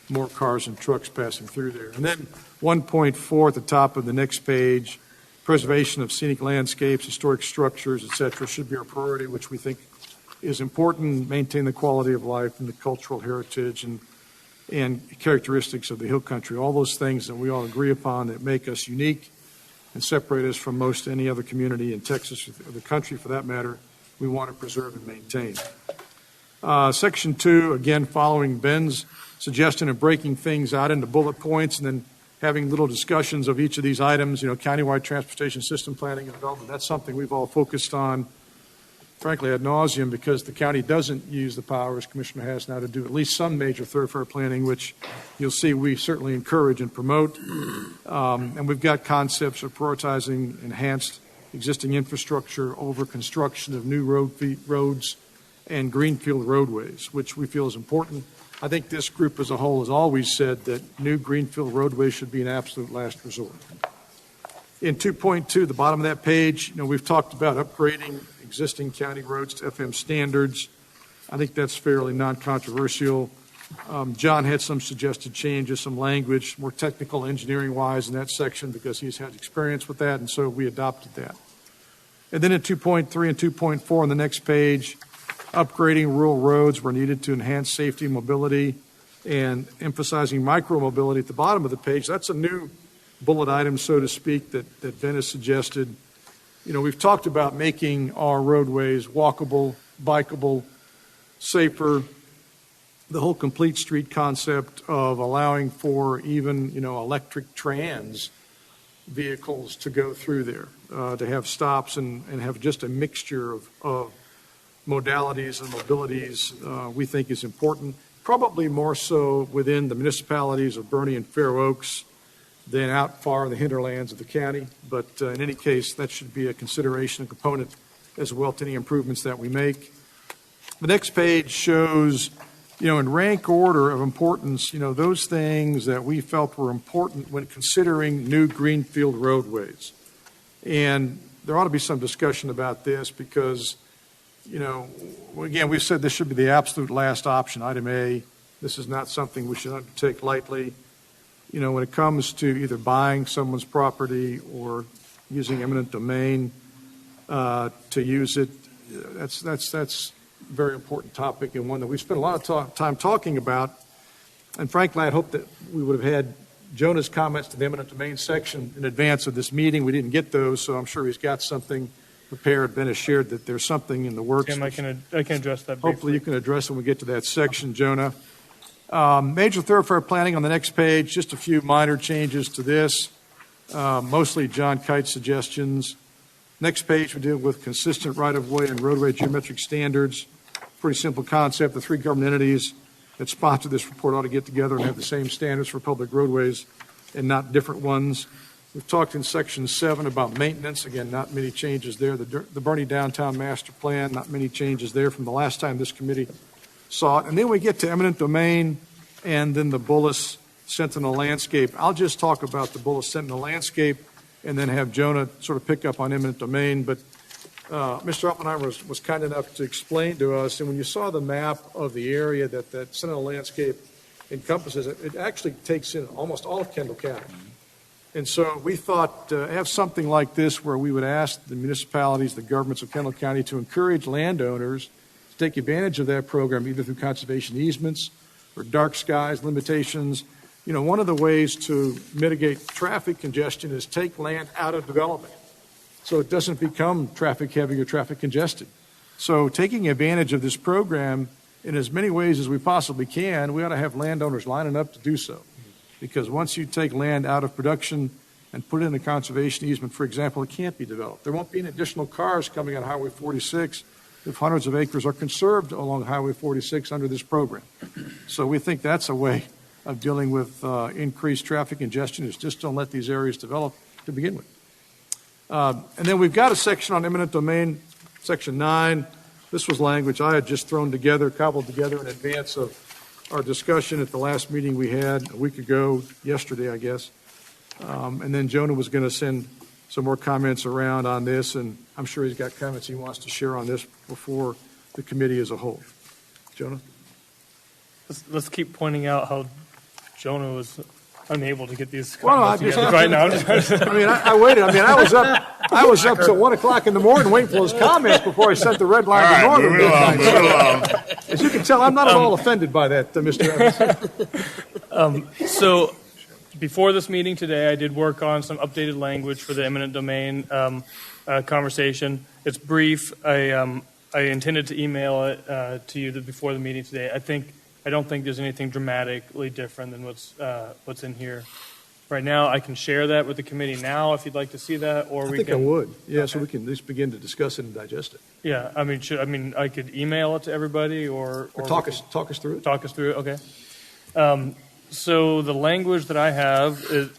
more cars and trucks passing through there. And then 1.4 at the top of the next page, preservation of scenic landscapes, historic structures, et cetera, should be our priority, which we think is important. Maintain the quality of life and the cultural heritage and characteristics of the hill country, all those things that we all agree upon that make us unique and separate us from most any other community in Texas or the country for that matter, we want to preserve and maintain. Section 2, again, following Ben's suggestion of breaking things out into bullet points and then having little discussions of each of these items, countywide transportation system planning and development. That's something we've all focused on, frankly, ad nauseum, because the county doesn't use the powers Commissioner has now to do at least some major thoroughfare planning, which you'll see we certainly encourage and promote. And we've got concepts of prioritizing enhanced existing infrastructure over construction of new roads and greenfield roadways, which we feel is important. I think this group as a whole has always said that new greenfield roadways should be an absolute last resort. In 2.2, the bottom of that page, we've talked about upgrading existing county roads to FM standards. I think that's fairly non-controversial. John had some suggested changes, some language, more technical engineering-wise in that section because he's had experience with that, and so we adopted that. And then in 2.3 and 2.4 on the next page, upgrading rural roads where needed to enhance safety and mobility, and emphasizing micro-mobility at the bottom of the page. That's a new bullet item, so to speak, that Ben has suggested. We've talked about making our roadways walkable, bikeable, safer, the whole complete street concept of allowing for even, electric trans vehicles to go through there, to have stops and have just a mixture of modalities and mobilities, we think is important, probably more so within the municipalities of Bernie and Fair Oaks than out far in the hinterlands of the county. But in any case, that should be a consideration, a component as well to any improvements that we make. The next page shows, in rank order of importance, those things that we felt were important when considering new greenfield roadways. And there ought to be some discussion about this because, again, we've said this should be the absolute last option, item A. This is not something we should undertake lightly. When it comes to either buying someone's property or using eminent domain to use it, that's a very important topic and one that we spent a lot of time talking about. And frankly, I hope that we would have had Jonah's comments to the eminent domain section in advance of this meeting. We didn't get those, so I'm sure he's got something prepared. Ben has shared that there's something in the works. Tim, I can address that briefly. Hopefully you can address it when we get to that section, Jonah. Major thoroughfare planning on the next page, just a few minor changes to this, mostly John Kite's suggestions. Next page, we deal with consistent right-of-way and roadway geometric standards. Pretty simple concept. The three government entities that sponsor this report ought to get together and have the same standards for public roadways and not different ones. We've talked in section 7 about maintenance. Again, not many changes there. The Bernie Downtown Master Plan, not many changes there from the last time this committee saw it. And then we get to eminent domain and then the Bullis Sentinel landscape. I'll just talk about the Bullis Sentinel landscape and then have Jonah sort of pick up on eminent domain. But Mr. Oppenheimer was kind enough to explain to us, and when you saw the map of the area that Sentinel landscape encompasses, it actually takes in almost all of Kendall County. And so we thought have something like this where we would ask the municipalities, the governments of Kendall County to encourage landowners to take advantage of that program either through conservation easements or dark skies limitations. One of the ways to mitigate traffic congestion is take land out of development so it doesn't become traffic heavy or traffic congested. So taking advantage of this program in as many ways as we possibly can, we ought to have landowners lining up to do so. Because once you take land out of production and put it in a conservation easement, for example, it can't be developed. There won't be any additional cars coming on Highway 46 if hundreds of acres are conserved along Highway 46 under this program. So we think that's a way of dealing with increased traffic congestion, is just don't let these areas develop to begin with. And then we've got a section on eminent domain, section 9. This was language I had just thrown together, cobbled together in advance of our discussion at the last meeting we had a week ago, yesterday, I guess. And then Jonah was going to send some more comments around on this, and I'm sure he's got comments he wants to share on this before the committee as a whole. Jonah? Let's keep pointing out how Jonah was unable to get these Well, comments together right now. I waited. I was up till 1 o'clock in the morning waiting for his comments before I sent the red line to Northern midnight. As you can tell, I'm not at all offended by that, Mr. Evans. So before this meeting today, I did work on some updated language for the eminent domain conversation. It's brief. I intended to email it to you before the meeting today. I don't think there's anything dramatically different than what's in here. Right now, I can share that with the committee now if you'd like to see that, or I we think I can. would, yeah, so we can at least begin to discuss it and digest it. Yeah, I mean, I could email it to everybody, or Talk us through it. Talk us through it. Okay. So the language that I have is,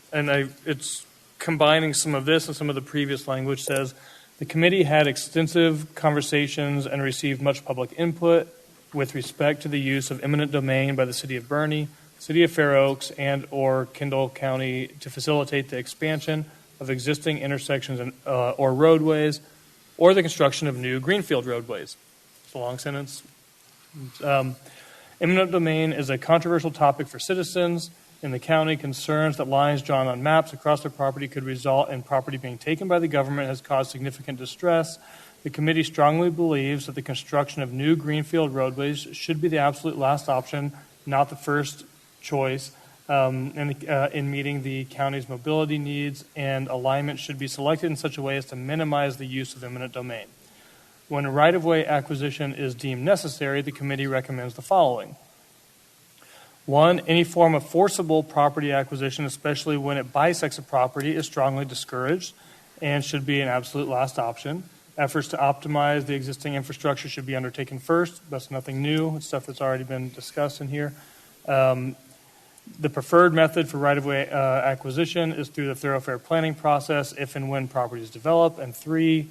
it's combining some of this and some of the previous language, says the committee had extensive conversations and received much public input with respect to the use of eminent domain by the city of Burney, city of Fair Oaks, and or Kendall County to facilitate the expansion of existing intersections and, or roadways, or the construction of new greenfield roadways. It's a long sentence. Eminent domain is a controversial topic for citizens in the county. Concerns that lines drawn on maps across their property could result in property being taken by the government has caused significant distress. The committee strongly believes that the construction of new greenfield roadways should be the absolute last option, not the first choice, in meeting the county's mobility needs, and alignment should be selected in such a way as to minimize the use of eminent domain. When a right-of-way acquisition is deemed necessary, the committee recommends the following. 1, any form of forcible property acquisition, especially when it bisects a property, is strongly discouraged and should be an absolute last option. Efforts to optimize the existing infrastructure should be undertaken first. That's nothing new. It's stuff that's already been discussed in here. The preferred method for right-of-way acquisition is through the thoroughfare planning process if and when property is developed. And 3,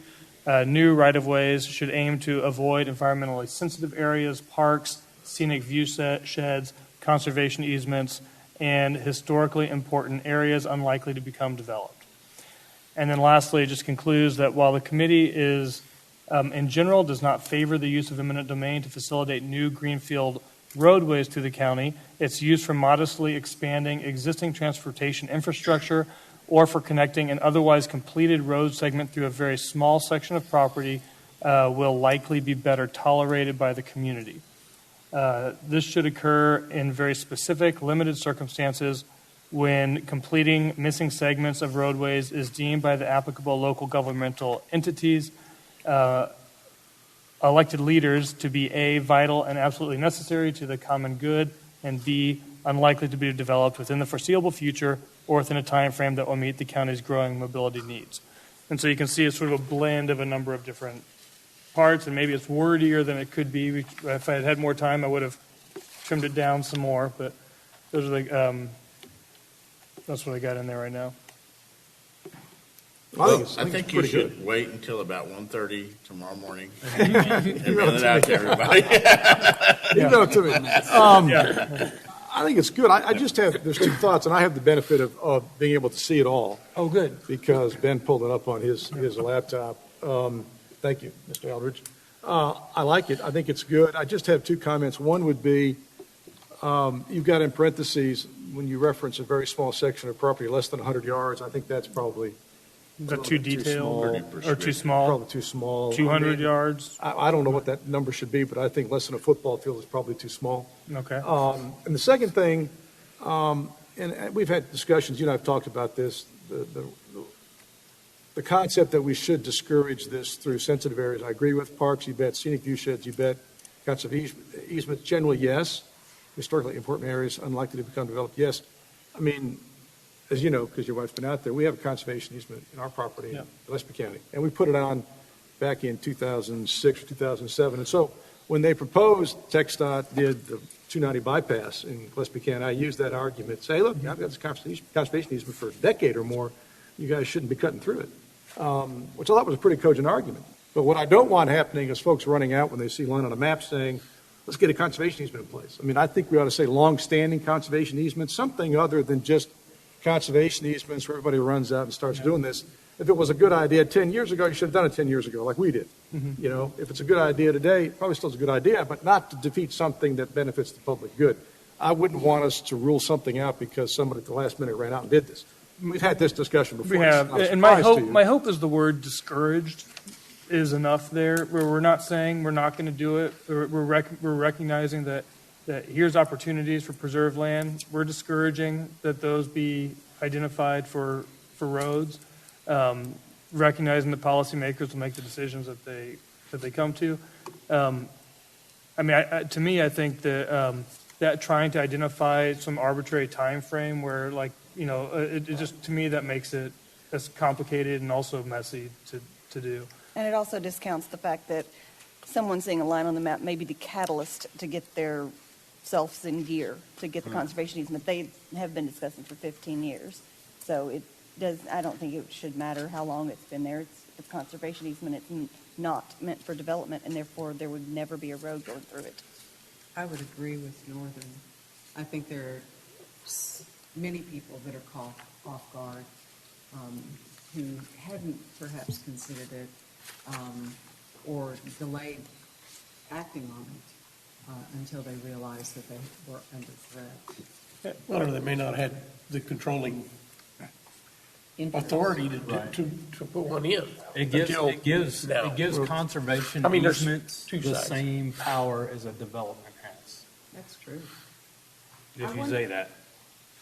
new right-of-ways should aim to avoid environmentally sensitive areas, parks, scenic view sheds, conservation easements, and historically important areas unlikely to become developed. And then lastly, it just concludes that while the committee is, in general, does not favor the use of eminent domain to facilitate new greenfield roadways to the county, its use for modestly expanding existing transportation infrastructure or for connecting an otherwise completed road segment through a very small section of property will likely be better tolerated by the community. This should occur in very specific, limited circumstances when completing missing segments of roadways is deemed by the applicable local governmental entities, elected leaders, to be A, vital and absolutely necessary to the common good, and B, unlikely to be developed within the foreseeable future or within a time frame that will meet the county's growing mobility needs. And so you can see it's sort of a blend of a number of different parts, and maybe it's wordier than it could be. If I had had more time, I would have trimmed it down some more, but those are the, that's what I got in there right now. I think you should wait until about 1:30 tomorrow morning and mail it out to everybody. Email it to me. I think it's good. I just have, there's 2 thoughts, and I have the benefit of being able to see it all. Oh, good. Because Ben pulled it up on his laptop. Thank you, Mr. Aldridge. I like it. I think it's good. I just have 2 comments. One would be, you've got in parentheses, when you reference a very small section of property, less than 100 yards, I think that's probably Is that too detailed or too small? Probably too small. 200 yards? I don't know what that number should be, but I think less than a football field is probably too small. Okay. And the second thing, and we've had discussions, you and I have talked about this, the concept that we should discourage this through sensitive areas. I agree with parks, you bet, scenic view sheds, you bet, conservation easements, generally, yes. Historically important areas, unlikely to become developed, yes. I mean, as you know, because your wife's been out there, we have a conservation easement in our property in Gillespie County, and we put it on back in 2006 or 2007. And so when they proposed, TxDOT did the 290 bypass in Gillespie County, I used that argument, say, look, I've got this conservation easement for a decade or more, you guys shouldn't be cutting through it, which I thought was a pretty cogent argument. But what I don't want happening is folks running out when they see line on a map saying, let's get a conservation easement in place. I mean, I think we ought to say long-standing conservation easements, something other than just conservation easements where everybody runs out and starts doing this. If it was a good idea 10 years ago, you should have done it 10 years ago, like we did. Mm-hmm. You know, if it's a good idea today, it probably still is a good idea, but not to defeat something that benefits the public good. I wouldn't want us to rule something out because somebody at the last minute ran out and did this. We've had this discussion before. We have, and my hope is the word discouraged is enough there, where we're not saying we're not going to do it. We're recognizing that here's opportunities for preserved land. We're discouraging that those be identified for roads, recognizing the policymakers will make the decisions that they come to. I mean, to me, I think that that trying to identify some arbitrary time frame where, like, it just, to me, that makes it as complicated and also messy to do. And it also discounts the fact that someone seeing a line on the map may be the catalyst to get their selves in gear, to get the conservation easement. They have been discussing for 15 years. So I don't think it should matter how long it's been there. It's a conservation easement. It's not meant for development, and therefore there would never be a road going through it. I would agree with Northern. I think there are many people that are caught off guard who hadn't perhaps considered it or delayed acting on it until they realized that they were under threat. Well, they may not have had the controlling authority to put one in. It gives conservation easements the same power as a development has. That's true. If you say that.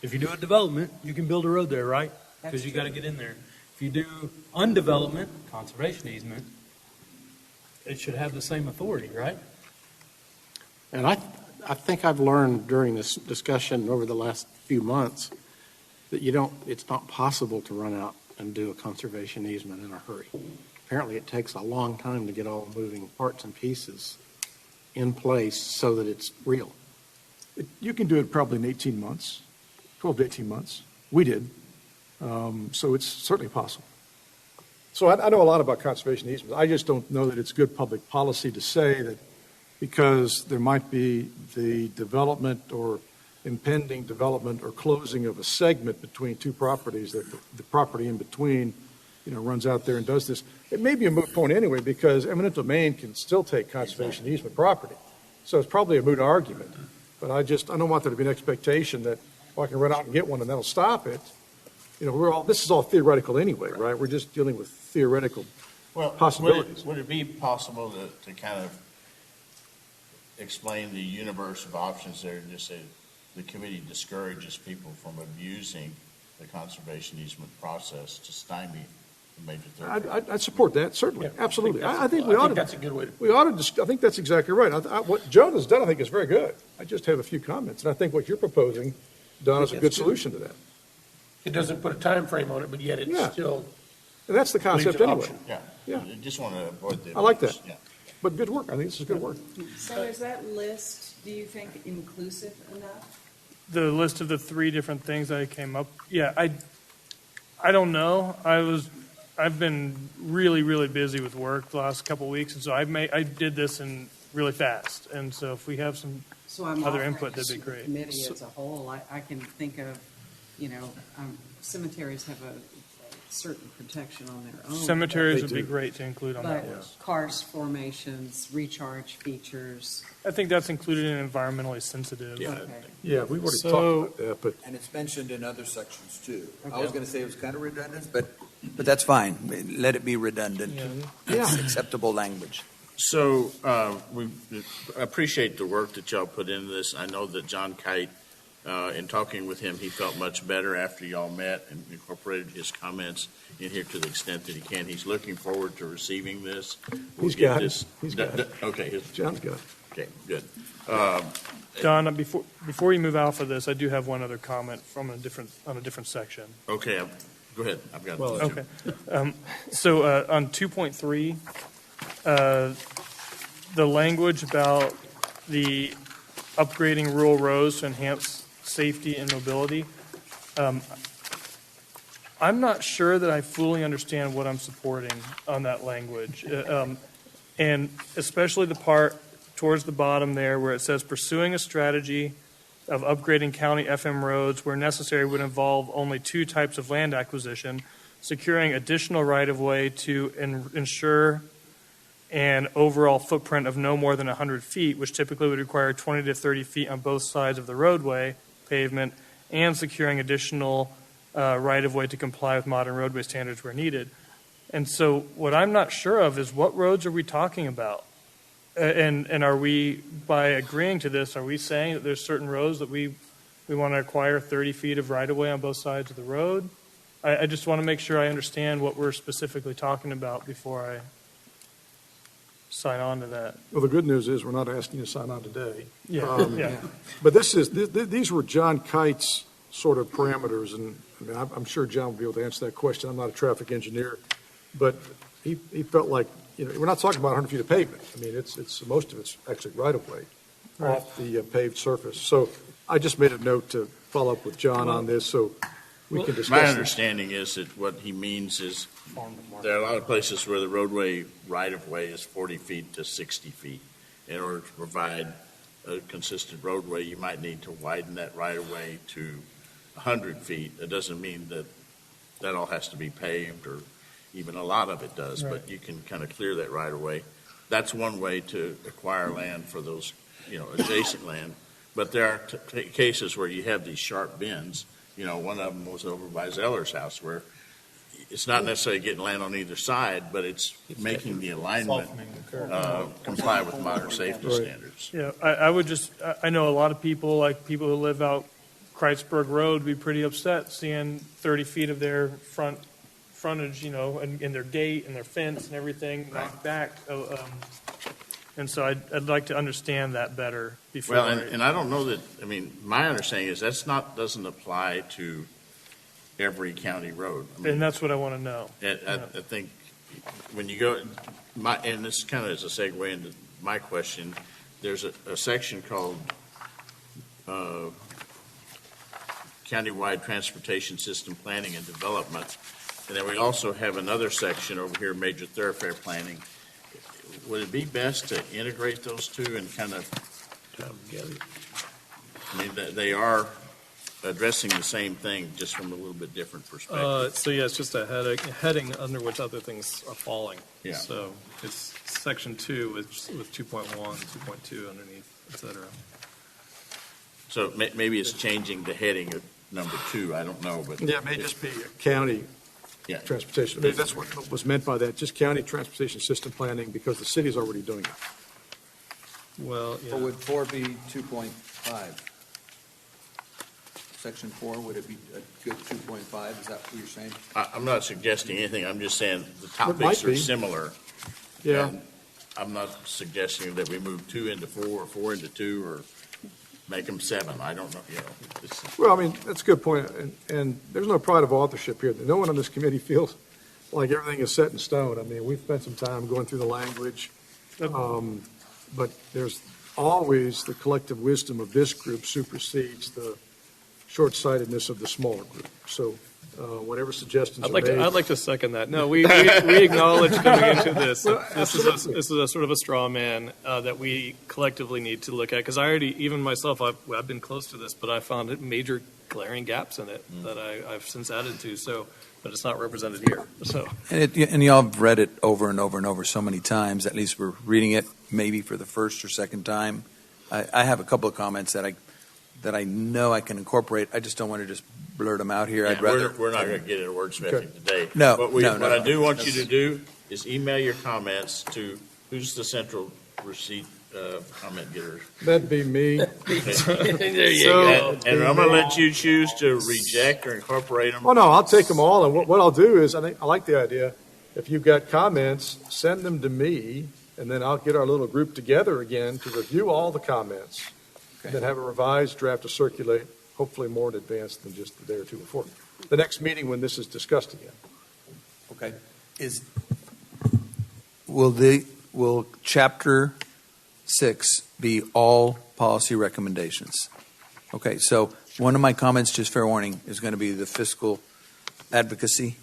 If you do a development, you can build a road there, right? Because you got to get in there. If you do undevelopment, conservation easement, it should have the same authority, right? And I think I've learned during this discussion over the last few months that it's not possible to run out and do a conservation easement in a hurry. Apparently it takes a long time to get all the moving parts and pieces in place so that it's real. You can do it probably in 18 months, 12 to 18 months. We did. So it's certainly possible. So I know a lot about conservation easements. I just don't know that it's good public policy to say that because there might be the development or impending development or closing of a segment between two properties, that the property in between, runs out there and does this. It may be a moot point anyway, because eminent domain can still take conservation easement property. So it's probably a moot argument. But I don't want there to be an expectation that, I can run out and get one and that'll stop it. This is all theoretical anyway, right? We're just dealing with theoretical possibilities. Would it be possible to kind of explain the universe of options there and just say the committee discourages people from abusing the conservation easement process to stymie the major thoroughfare? I'd support that, certainly, absolutely. I think that's a good way to. I think that's exactly right. What Joan has done, I think, is very good. I just have a few comments, and I think what you're proposing, Don, is a good solution to that. It doesn't put a time frame on it, but yet it's still. And that's the concept anyway. Yeah. I just want to avoid the. I like that. Yeah. But good work. I think this is good work. So is that list, do you think, inclusive enough? The list of the 3 different things I came up, I don't know. I've been really, really busy with work the last couple of weeks, and so I did this in really fast. And so if we have some other input, that'd be great. Committee as a whole, I can think of, cemeteries have a certain protection on their own. Cemeteries would be great to include on that list. Karst formations, recharge features. I think that's included in environmentally sensitive. Yeah, we've already talked about that, And it's mentioned in other sections too. I Okay. was going to say it was kind of redundant, but that's fine. Let it be redundant. It's acceptable language. So we appreciate the work that y'all put into this. I know that John Kite, in talking with him, he felt much better after y'all met and incorporated his comments in here to the extent that he can. He's looking forward to receiving this. He's got it. Okay. John's got it. Okay, good. Don, before you move off of this, I do have one other comment on a different section. Okay, go ahead. I've got okay. So on 2.3, the language about the upgrading rural roads to enhance safety and mobility, I'm not sure that I fully understand what I'm supporting on that language. And especially the part towards the bottom there where it says pursuing a strategy of upgrading county FM roads where necessary would involve only 2 types of land acquisition, securing additional right-of-way to ensure an overall footprint of no more than 100 feet, which typically would require 20 to 30 feet on both sides of the roadway pavement, and securing additional right-of-way to comply with modern roadway standards where needed. And so what I'm not sure of is what roads are we talking about? And are we, by agreeing to this, are we saying that there's certain roads that we want to acquire 30 feet of right-of-way on both sides of the road? I just want to make sure I understand what we're specifically talking about before I sign on to that. Well, the good news is we're not asking you to sign on today. Yeah, yeah. But these were John Kite's sort of parameters, and I mean, I'm sure John will be able to answer that question. I'm not a traffic engineer, but he felt like, we're not talking about 100 feet of pavement. I mean, it's most of it's actually right-of-way off the paved surface. So I just made a note to follow up with John on this so we can discuss My this. understanding is that what he means is there are a lot of places where the roadway right-of-way is 40 feet to 60 feet. In order to provide a consistent roadway, you might need to widen that right-of-way to 100 feet. It doesn't mean that all has to be paved, or even a lot of it does, but you can kind of clear that right-of-way. That's one way to acquire land for those, adjacent land. But there are cases where you have these sharp bends. One of them was over by Zeller's house, where it's not necessarily getting land on either side, but it's making the alignment comply with modern safety standards. Yeah, I know a lot of people, like people who live out Kreisberg Road, would be pretty upset seeing 30 feet of their frontage, and their gate and their fence and everything knocked back. And so I'd like to understand that better before. Well, and I don't know that, my understanding is doesn't apply to every county road. And that's what I want to know. I think when you go, and this kind of is a segue into my question, there's a section called Countywide Transportation System Planning and Development. And then we also have another section over here, Major Thoroughfare Planning. Would it be best to integrate those two and kind of, they are addressing the same thing, just from a little bit different perspective. So yeah, it's just a heading under which other things are falling. Yeah. So it's section 2 with 2.1, 2.2 underneath, et cetera. So maybe it's changing the heading of number 2, I don't know, but. Yeah, it may just be county transportation. I mean, that's what was meant by that, just county transportation system planning, because the city's already doing it. Well, Or would 4 be 2.5? Section 4, would it be a good 2.5? Is that what you're saying? I'm not suggesting anything, I'm just saying the might topics are be. similar. Yeah. And I'm not suggesting that we move 2 into 4 or 4 into 2 or make them 7. I don't know, Well, that's a good point, and there's no pride of authorship here. No one on this committee feels like everything is set in stone. We've spent some time going through the language, but there's always the collective wisdom of this group supersedes the short-sightedness of the smaller group. So whatever suggestions are made. I'd like to second that. No, we acknowledge coming into this. This is a sort of a straw man that we collectively need to look at. Because even myself, I've been close to this, but I found major glaring gaps in it that I've since added to. So, but it's not represented here. So, And y'all have read it over and over and over so many times. At least we're reading it maybe for the first or second time. I have a couple of comments that I know I can incorporate. I just don't want to just blurt them out here. Yeah, I'd rather. we're not going to get into wordsmithing today. No, What I do want you That's- to do is email your comments to, who's the central receipt comment getter? That'd be me. There you go. And I'm going to let you choose to reject or incorporate them. Oh, no, I'll take them all, and what I'll do is, I like the idea, if you've got comments, send them to me, and then I'll get our little group together again to review all the comments, and then have a revised draft to circulate, hopefully more in advance than just the day or two before. The next meeting when this is discussed again. Okay. Will chapter 6 be all policy recommendations? Okay, so one of my comments, just fair warning, is going to be the fiscal advocacy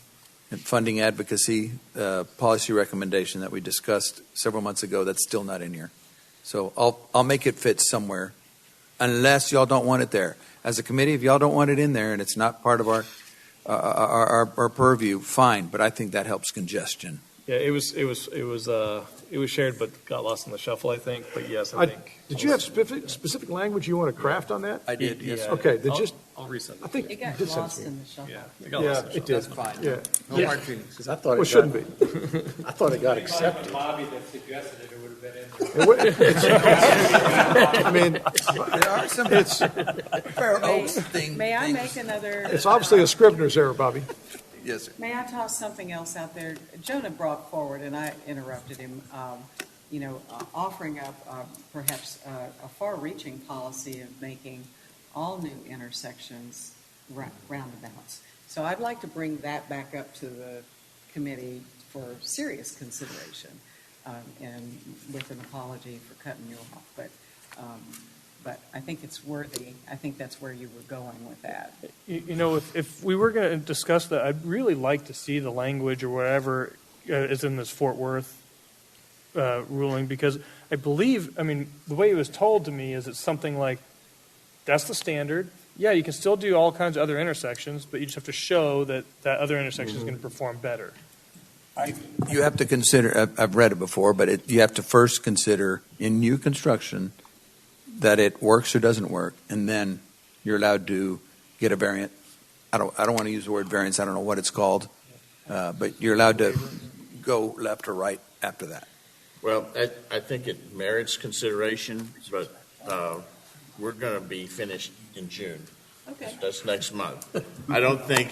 and funding advocacy policy recommendation that we discussed several months ago. That's still not in here. So I'll make it fit somewhere, unless y'all don't want it there. As a committee, if y'all don't want it in there and it's not part of our purview, fine. But I think that helps congestion. yeah, it was shared, but got lost in the shuffle, I think. But yes, I think. Did you have specific language you want to craft on that? I did, yes. Okay, I'll resend it. I think It got you did send lost it to me. in the shuffle. Yeah, it got lost in the it shuffle. did. That's fine. Yeah. No hard feelings. Because I thought Well, it shouldn't be. I thought it got accepted. Bobby that suggested it would have been in there. I mean, There are some Fair Oaks things. May I make another? it's obviously a Scrivener's error, Bobby. Yes, sir. May I toss something else out there? Jonah brought forward, and I interrupted him, offering up perhaps a far-reaching policy of making all new intersections roundabouts. So I'd like to bring that back up to the committee for serious consideration, and with an apology for cutting you off. But I think it's worthy. I think that's where you were going with that. If we were going to discuss that, I'd really like to see the language or whatever is in this Fort Worth ruling, because I believe, the way it was told to me is it's something like, that's the standard. Yeah, you can still do all kinds of other intersections, but you just have to show that that other intersection is going to perform better. You have to consider, I've read it before, but you have to first consider in new construction that it works or doesn't work, and then you're allowed to get a variant. I don't want to use the word variance. I don't know what it's called, but you're allowed to go left or right after that. Well, I think it merits consideration, but we're going to be finished in June. Okay. That's next month. I don't think.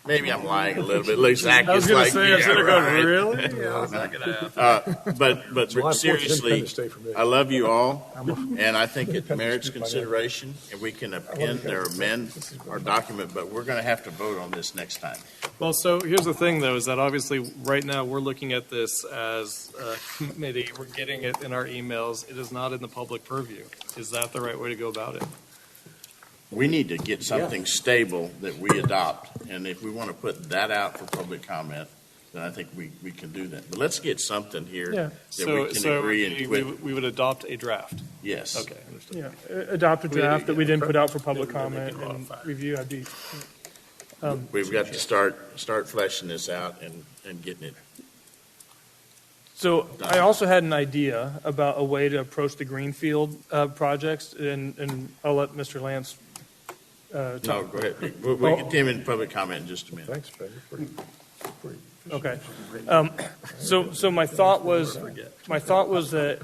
Maybe I'm lying a little bit. Looks like I was going to say, yeah, I should have gone, right. really? Yeah, it's not going to happen. But seriously, I love you all, and I think it merits consideration, and we can append or amend our document, but we're going to have to vote on this next time. Well, so here's the thing, though, is that obviously right now we're looking at this as a committee. We're getting it in our emails. It is not in the public purview. Is that the right way to go about it? We need to get something stable that we adopt, and if we want to put that out for public comment, then I think we can do that. But let's get something here that we can agree and quit. We would adopt a draft. Yes. Okay, understood. Yeah, adopt a draft that we then put out for public comment and review. We've got to start fleshing this out and getting it. So I also had an idea about a way to approach the greenfield projects, and I'll let Mr. Lance talk. No, go ahead. We'll get him in public comment in just a minute. Thanks, Ben. Okay. So my thought was that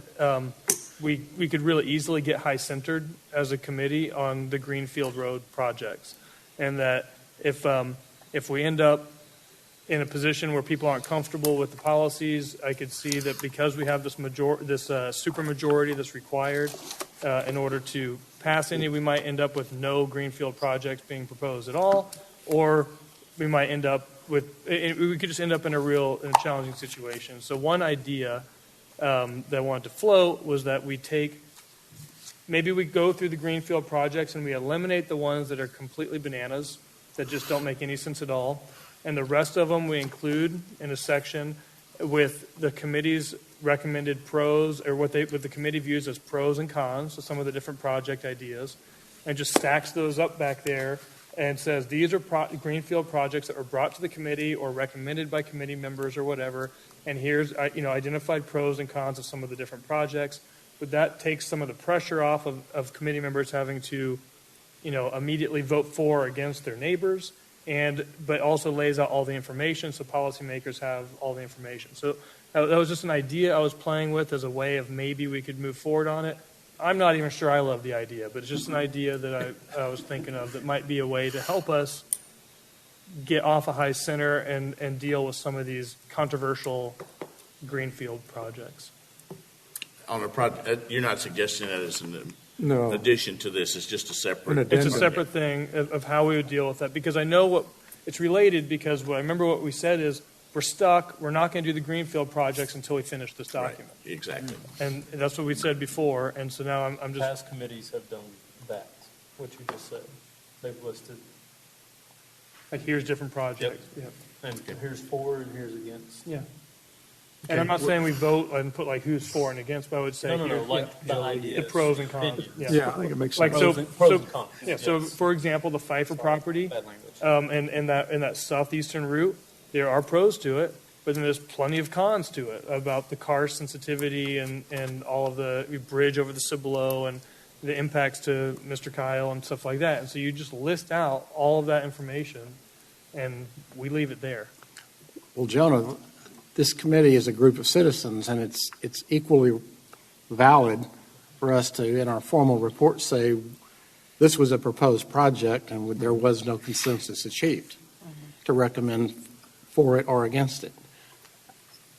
we could really easily get high-centered as a committee on the greenfield road projects, and that if we end up in a position where people aren't comfortable with the policies, I could see that because we have this supermajority that's required in order to pass any, we might end up with no greenfield projects being proposed at all, or we might end up with, we could just end up in a challenging situation. So one idea that I wanted to float was that maybe we go through the greenfield projects and we eliminate the ones that are completely bananas, that just don't make any sense at all. And the rest of them we include in a section with the committee's recommended pros, or what the committee views as pros and cons of some of the different project ideas, and just stacks those up back there and says these are greenfield projects that were brought to the committee or recommended by committee members or whatever, and here's identified pros and cons of some of the different projects. But that takes some of the pressure off of committee members having to immediately vote for or against their neighbors, but also lays out all the information so policymakers have all the information. So that was just an idea I was playing with as a way of maybe we could move forward on it. I'm not even sure I love the idea, but it's just an idea that I was thinking of that might be a way to help us get off a high center and deal with some of these controversial greenfield projects. On a project, you're not suggesting that as an No. addition to this. It's just a separate. It's a separate thing of how we would deal with that, because I know it's related, because I remember what we said is we're stuck. We're not going to do the greenfield projects until we finish this document. Right. Exactly. And that's what we said before. And so now I'm just. Past committees have done that, what you just said. They've listed. Like, here's different projects. Yep. And here's for and here's against. Yeah. And I'm not saying we vote and put who's for and against, but I would say the pros and cons. Yeah, I think it makes sense. Pros and cons. Yeah. Yes. So for example, the Pfeiffer property, and that southeastern route, there are pros to it, but then there's plenty of cons to it about the car sensitivity and all of the bridge over the Cibolo and the impacts to Mr. Kyle and stuff like that. And so you just list out all of that information, and we leave it there. Well, Jonah, this committee is a group of citizens, and it's equally valid for us to, in our formal report, say this was a proposed project and there was no consensus achieved to recommend for it or against it.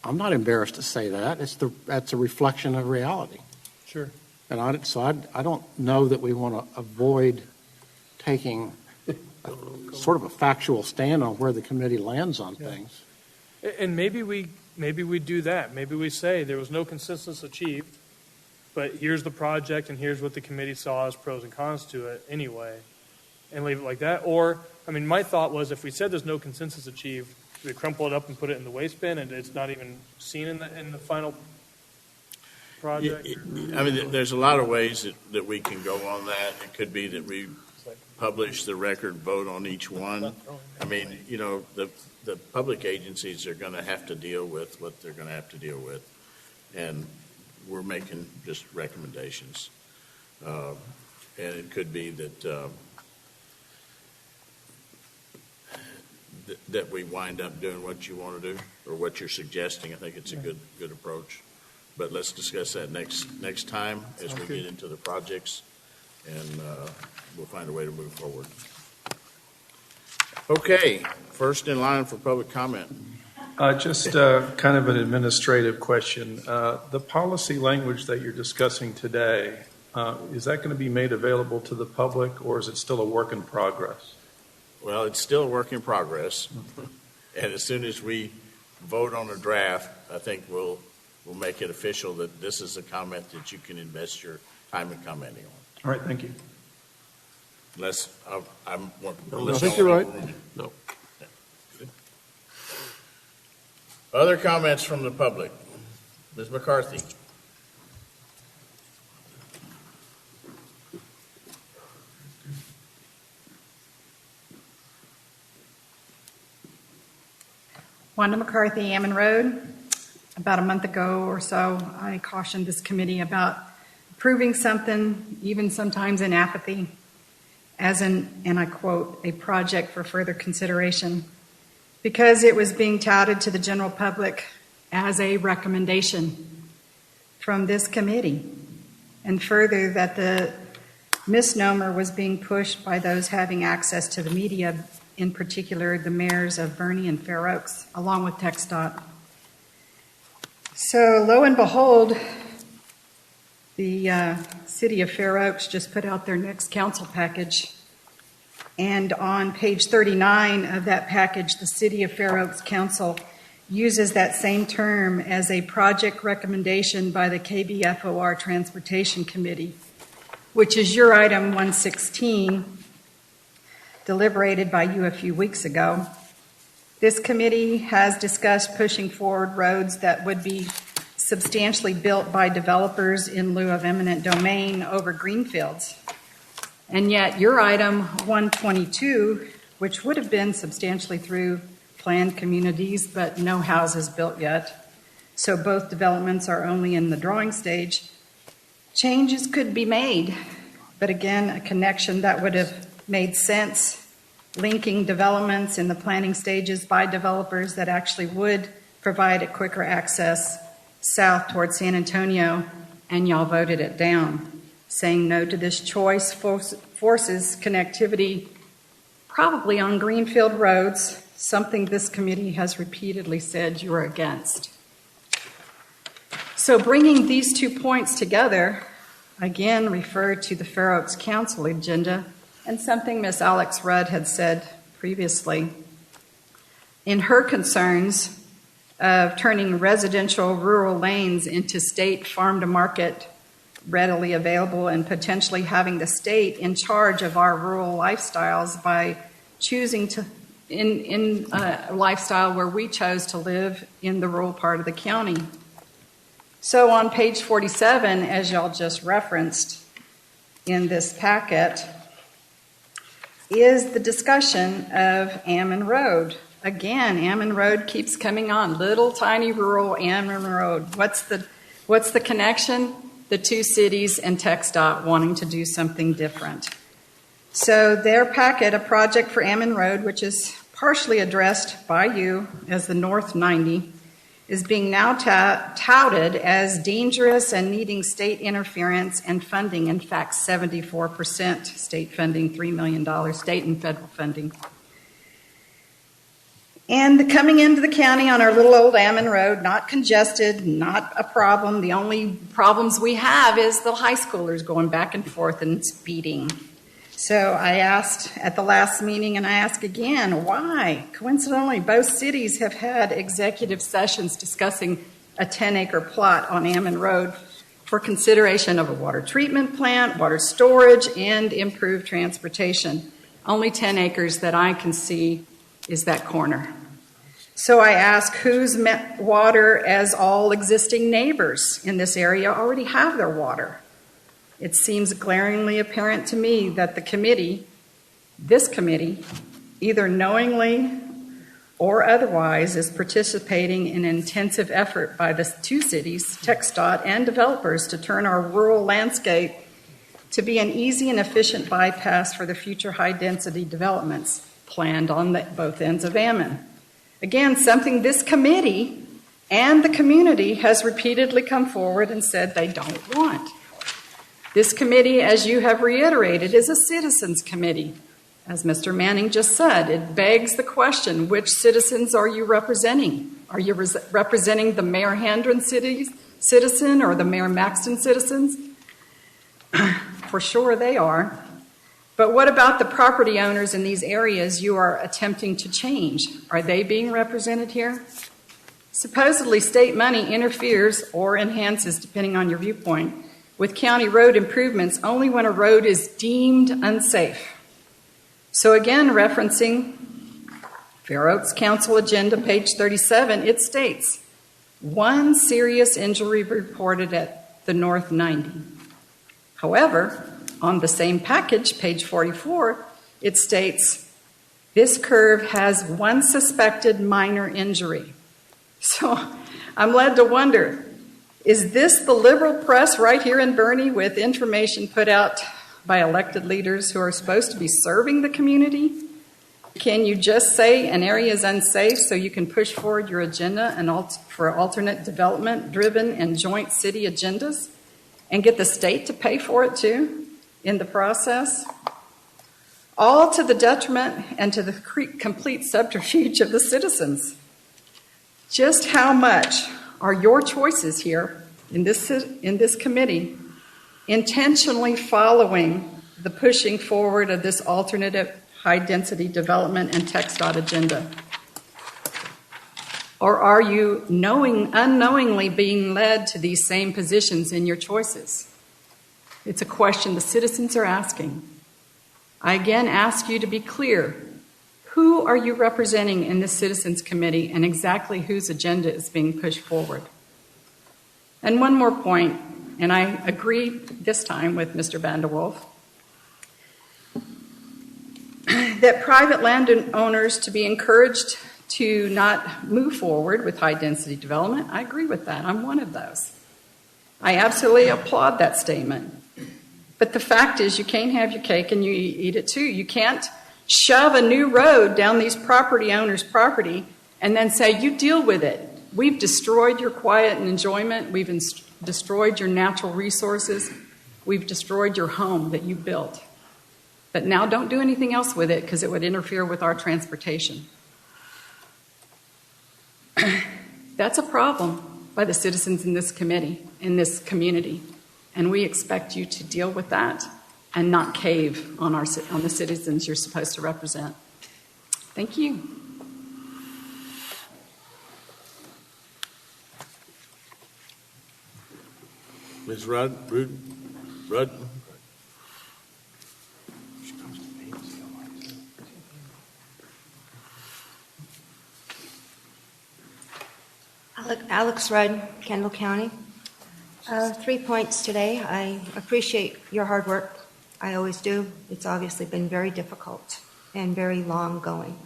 I'm not embarrassed to say that. That's a reflection of reality. Sure. And I don't know that we want to avoid taking sort of a factual stand on where the committee lands on things. And maybe we do that. Maybe we say there was no consensus achieved, but here's the project and here's what the committee saw as pros and cons to it anyway, and leave it like that. Or, I mean, my thought was if we said there's no consensus achieved, we crumple it up and put it in the waste bin and it's not even seen in the final project? I mean, there's a lot of ways that we can go on that. It could be that we publish the record vote on each one. I mean, you know, the public agencies are going to have to deal with what they're going to have to deal with. And we're making just recommendations. And it could be that that we wind up doing what you want to do or what you're suggesting. I think it's a good approach. But let's discuss that next time as we get into the projects, and we'll find a way to move forward. Okay, first in line for public comment. Just kind of an administrative question. The policy language that you're discussing today, is that going to be made available to the public, or is it still a work in progress? Well, it's still a work in progress, and as soon as we vote on a draft, I think we'll make it official that this is a comment that you can invest your time in commenting on. All right, thank you. Unless I'm. I think you're right. No. Other comments from the public? Ms. McCarthy. Wanda McCarthy, Ammon Road. About a month ago or so, I cautioned this committee about approving something, even sometimes in apathy, as and I quote, a project for further consideration, because it was being touted to the general public as a recommendation from this committee, and further that the misnomer was being pushed by those having access to the media, in particular the mayors of Boerne and Fair Oaks, along with TxDOT. So lo and behold, the city of Fair Oaks just put out their next council package. And on page 39 of that package, the city of Fair Oaks Council uses that same term as a project recommendation by the KBFOR Transportation Committee, which is your item 116, deliberated by you a few weeks ago. This committee has discussed pushing forward roads that would be substantially built by developers in lieu of eminent domain over greenfields. And yet your item 122, which would have been substantially through planned communities, but no houses built yet, so both developments are only in the drawing stage, changes could be made. But again, a connection that would have made sense, linking developments in the planning stages by developers that actually would provide a quicker access south towards San Antonio, and y'all voted it down. Saying no to this choice forces connectivity probably on greenfield roads, something this committee has repeatedly said you are against. So bringing these 2 points together, again refer to the Fair Oaks Council agenda, and something Ms. Alex Rudd had said previously. In her concerns of turning residential rural lanes into state farm-to-market readily available and potentially having the state in charge of our rural lifestyles by choosing to, in a lifestyle where we chose to live in the rural part of the county. So on page 47, as y'all just referenced in this packet, is the discussion of Ammon Road. Again, Ammon Road keeps coming on. Little tiny rural Ammon Road. What's the connection? The two cities and TxDOT wanting to do something different. So their packet, a project for Ammon Road, which is partially addressed by you as the North 90, is being now touted as dangerous and needing state interference and funding. In fact, 74% state funding, $3 million state and federal funding. And coming into the county on our little old Ammon Road, not congested, not a problem. The only problems we have is the high schoolers going back and forth and speeding. So I asked at the last meeting, and I ask again, why? Coincidentally, both cities have had executive sessions discussing a 10-acre plot on Ammon Road for consideration of a water treatment plant, water storage, and improved transportation. Only 10 acres that I can see is that corner. So I ask, whose water, as all existing neighbors in this area already have their water? It seems glaringly apparent to me that the committee, this committee, either knowingly or otherwise, is participating in an intensive effort by the two cities, TxDOT and developers, to turn our rural landscape to be an easy and efficient bypass for the future high-density developments planned on both ends of Ammon. Again, something this committee and the community has repeatedly come forward and said they don't want. This committee, as you have reiterated, is a citizens committee. As Mr. Manning just said, it begs the question, which citizens are you representing? Are you representing the Mayor Handren citizen or the Mayor Maxton citizens? For sure they are. But what about the property owners in these areas you are attempting to change? Are they being represented here? Supposedly, state money interferes or enhances, depending on your viewpoint, with county road improvements only when a road is deemed unsafe. So again, referencing Fair Oaks Council Agenda, page 37, it states, 1 serious injury reported at the North 90. However, on the same package, page 44, it states, this curve has 1 suspected minor injury. So I'm led to wonder, is this the liberal press right here in Boerne with information put out by elected leaders who are supposed to be serving the community? Can you just say an area is unsafe so you can push forward your agenda and for alternate development-driven and joint city agendas and get the state to pay for it too in the process? All to the detriment and to the complete subterfuge of the citizens. Just how much are your choices here in this committee intentionally following the pushing forward of this alternative high-density development and TxDOT agenda? Or are you unknowingly being led to these same positions in your choices? It's a question the citizens are asking. I again ask you to be clear. Who are you representing in this citizens committee and exactly whose agenda is being pushed forward? And one more point, and I agree this time with Mr. Vanderwolf, that private landowners to be encouraged to not move forward with high-density development. I agree with that. I'm one of those. I absolutely applaud that statement. But the fact is you can't have your cake and you eat it too. You can't shove a new road down these property owners' property and then say, you deal with it. We've destroyed your quiet and enjoyment. We've destroyed your natural resources. We've destroyed your home that you built. But now don't do anything else with it because it would interfere with our transportation. That's a problem by the citizens in this committee, in this community. And we expect you to deal with that and not cave on the citizens you're supposed to represent. Thank you. Ms. Rudd? Alex Rudd, Kendall County. 3 points today. I appreciate your hard work. I always do. It's obviously been very difficult and very long going.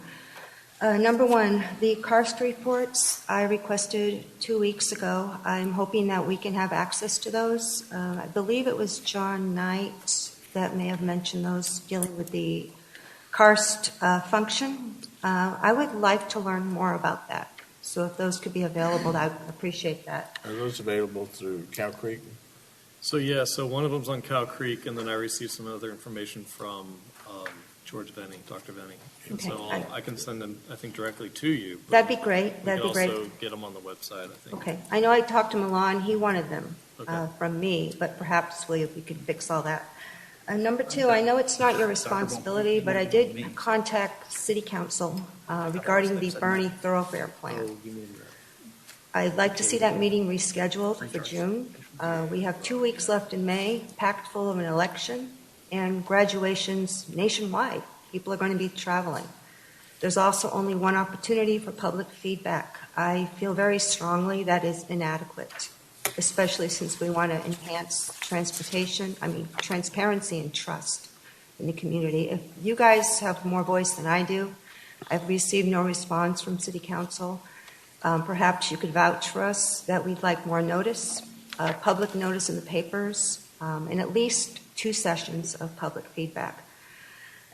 Number 1, the karst reports I requested 2 weeks ago. I'm hoping that we can have access to those. I believe it was John Knight that may have mentioned those dealing with the karst function. I would like to learn more about that. So if those could be available, I would appreciate that. Are those available through Cow Creek? So one of them's on Cow Creek, and then I received some other information from towards Venny, Dr. Venny. And Okay. so I can send them, I think, directly to you. but That'd be great. we That'd could be great. also get them on the website, I think. Okay, I know I talked to Milan, he wanted them Okay. from me, but perhaps we could fix all that. Number two, I know it's not your responsibility, but I did contact City Council regarding the Bernie Thoroughfare plan. I'd like to see that meeting rescheduled for June. We have 2 weeks left in May, packed full of an election and graduations nationwide. People are going to be traveling. There's also only one opportunity for public feedback. I feel very strongly that is inadequate, especially since we want to enhance transparency and trust in the community. If you guys have more voice than I do, I've received no response from City Council. Perhaps you could vouch for us that we'd like more notice, public notice in the papers, and at least 2 sessions of public feedback.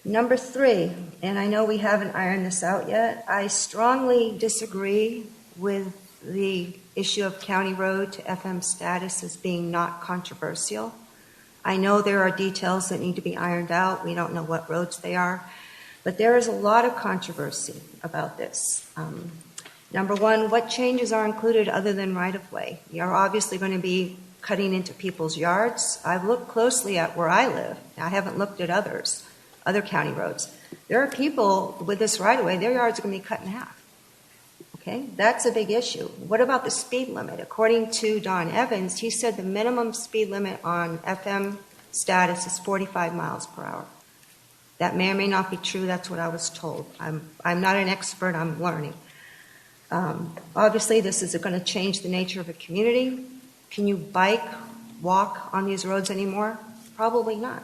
Number 3, and I know we haven't ironed this out yet, I strongly disagree with the issue of County Road to FM status as being not controversial. I know there are details that need to be ironed out. We don't know what roads they are, but there is a lot of controversy about this. Number 1, what changes are included other than right-of-way? You're obviously going to be cutting into people's yards. I've looked closely at where I live. I haven't looked at other county roads. There are people with this right-of-way, their yards are going to be cut in half. Okay, that's a big issue. What about the speed limit? According to Don Evans, he said the minimum speed limit on FM status is 45 miles per hour. That may or may not be true. That's what I was told. I'm not an expert. I'm learning. Obviously, this is going to change the nature of a community. Can you walk on these roads anymore? Probably not.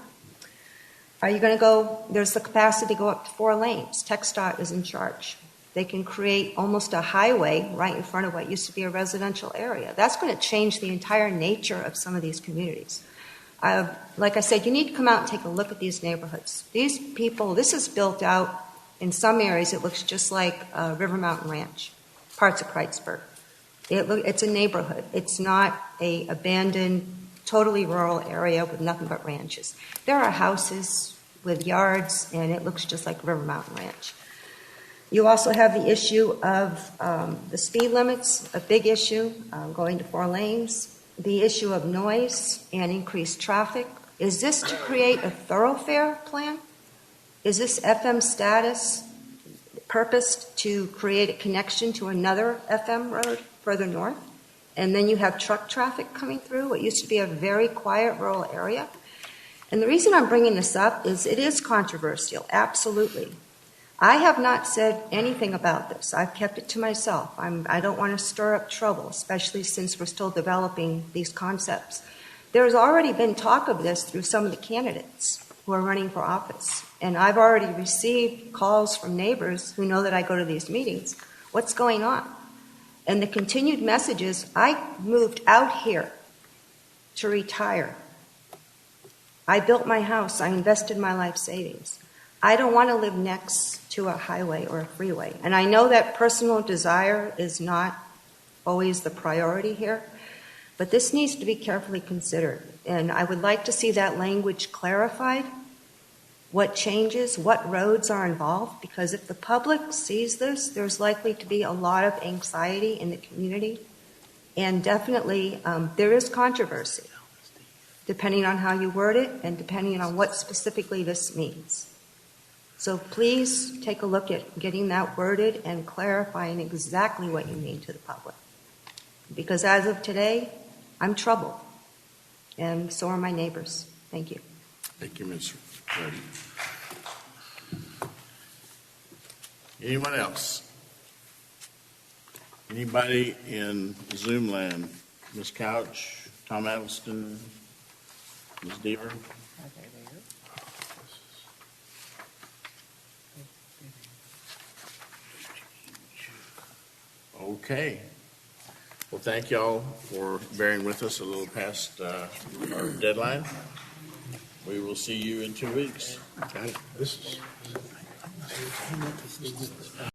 Are you going to there's the capacity to go up to 4 lanes. TxDOT is in charge. They can create almost a highway right in front of what used to be a residential area. That's going to change the entire nature of some of these communities. Like I said, you need to come out and take a look at these neighborhoods. These people, this is built out. In some areas, it looks just like River Mountain Ranch, parts of Kreuzberg. It's a neighborhood. It's not a abandoned, totally rural area with nothing but ranches. There are houses with yards, and it looks just like River Mountain Ranch. You also have the issue of the speed limits, a big issue, going to 4 lanes. The issue of noise and increased traffic. Is this to create a thoroughfare plan? Is this FM status purposed to create a connection to another FM road further north? And then you have truck traffic coming through what used to be a very quiet rural area. And the reason I'm bringing this up is it is controversial, absolutely. I have not said anything about this. I've kept it to myself. I don't want to stir up trouble, especially since we're still developing these concepts. There's already been talk of this through some of the candidates who are running for office. And I've already received calls from neighbors who know that I go to these meetings. What's going on? And the continued message is, I moved out here to retire. I built my house. I invested my life savings. I don't want to live next to a highway or a freeway. And I know that personal desire is not always the priority here, but this needs to be carefully considered. And I would like to see that language clarified, what changes, what roads are involved, because if the public sees this, there's likely to be a lot of anxiety in the community. And definitely, there is controversy, depending on how you word it and depending on what specifically this means. So please take a look at getting that worded and clarifying exactly what you mean to the public. Because as of today, I'm troubled, and so are my neighbors. Thank you. Thank you, Ms. Radii. Anyone else? Anybody in Zoom land? Ms. Couch, Tom Addleston, Ms. Deaver? Okay. Well, thank y'all for bearing with us a little past our deadline. We will see you in 2 weeks. Got it. This is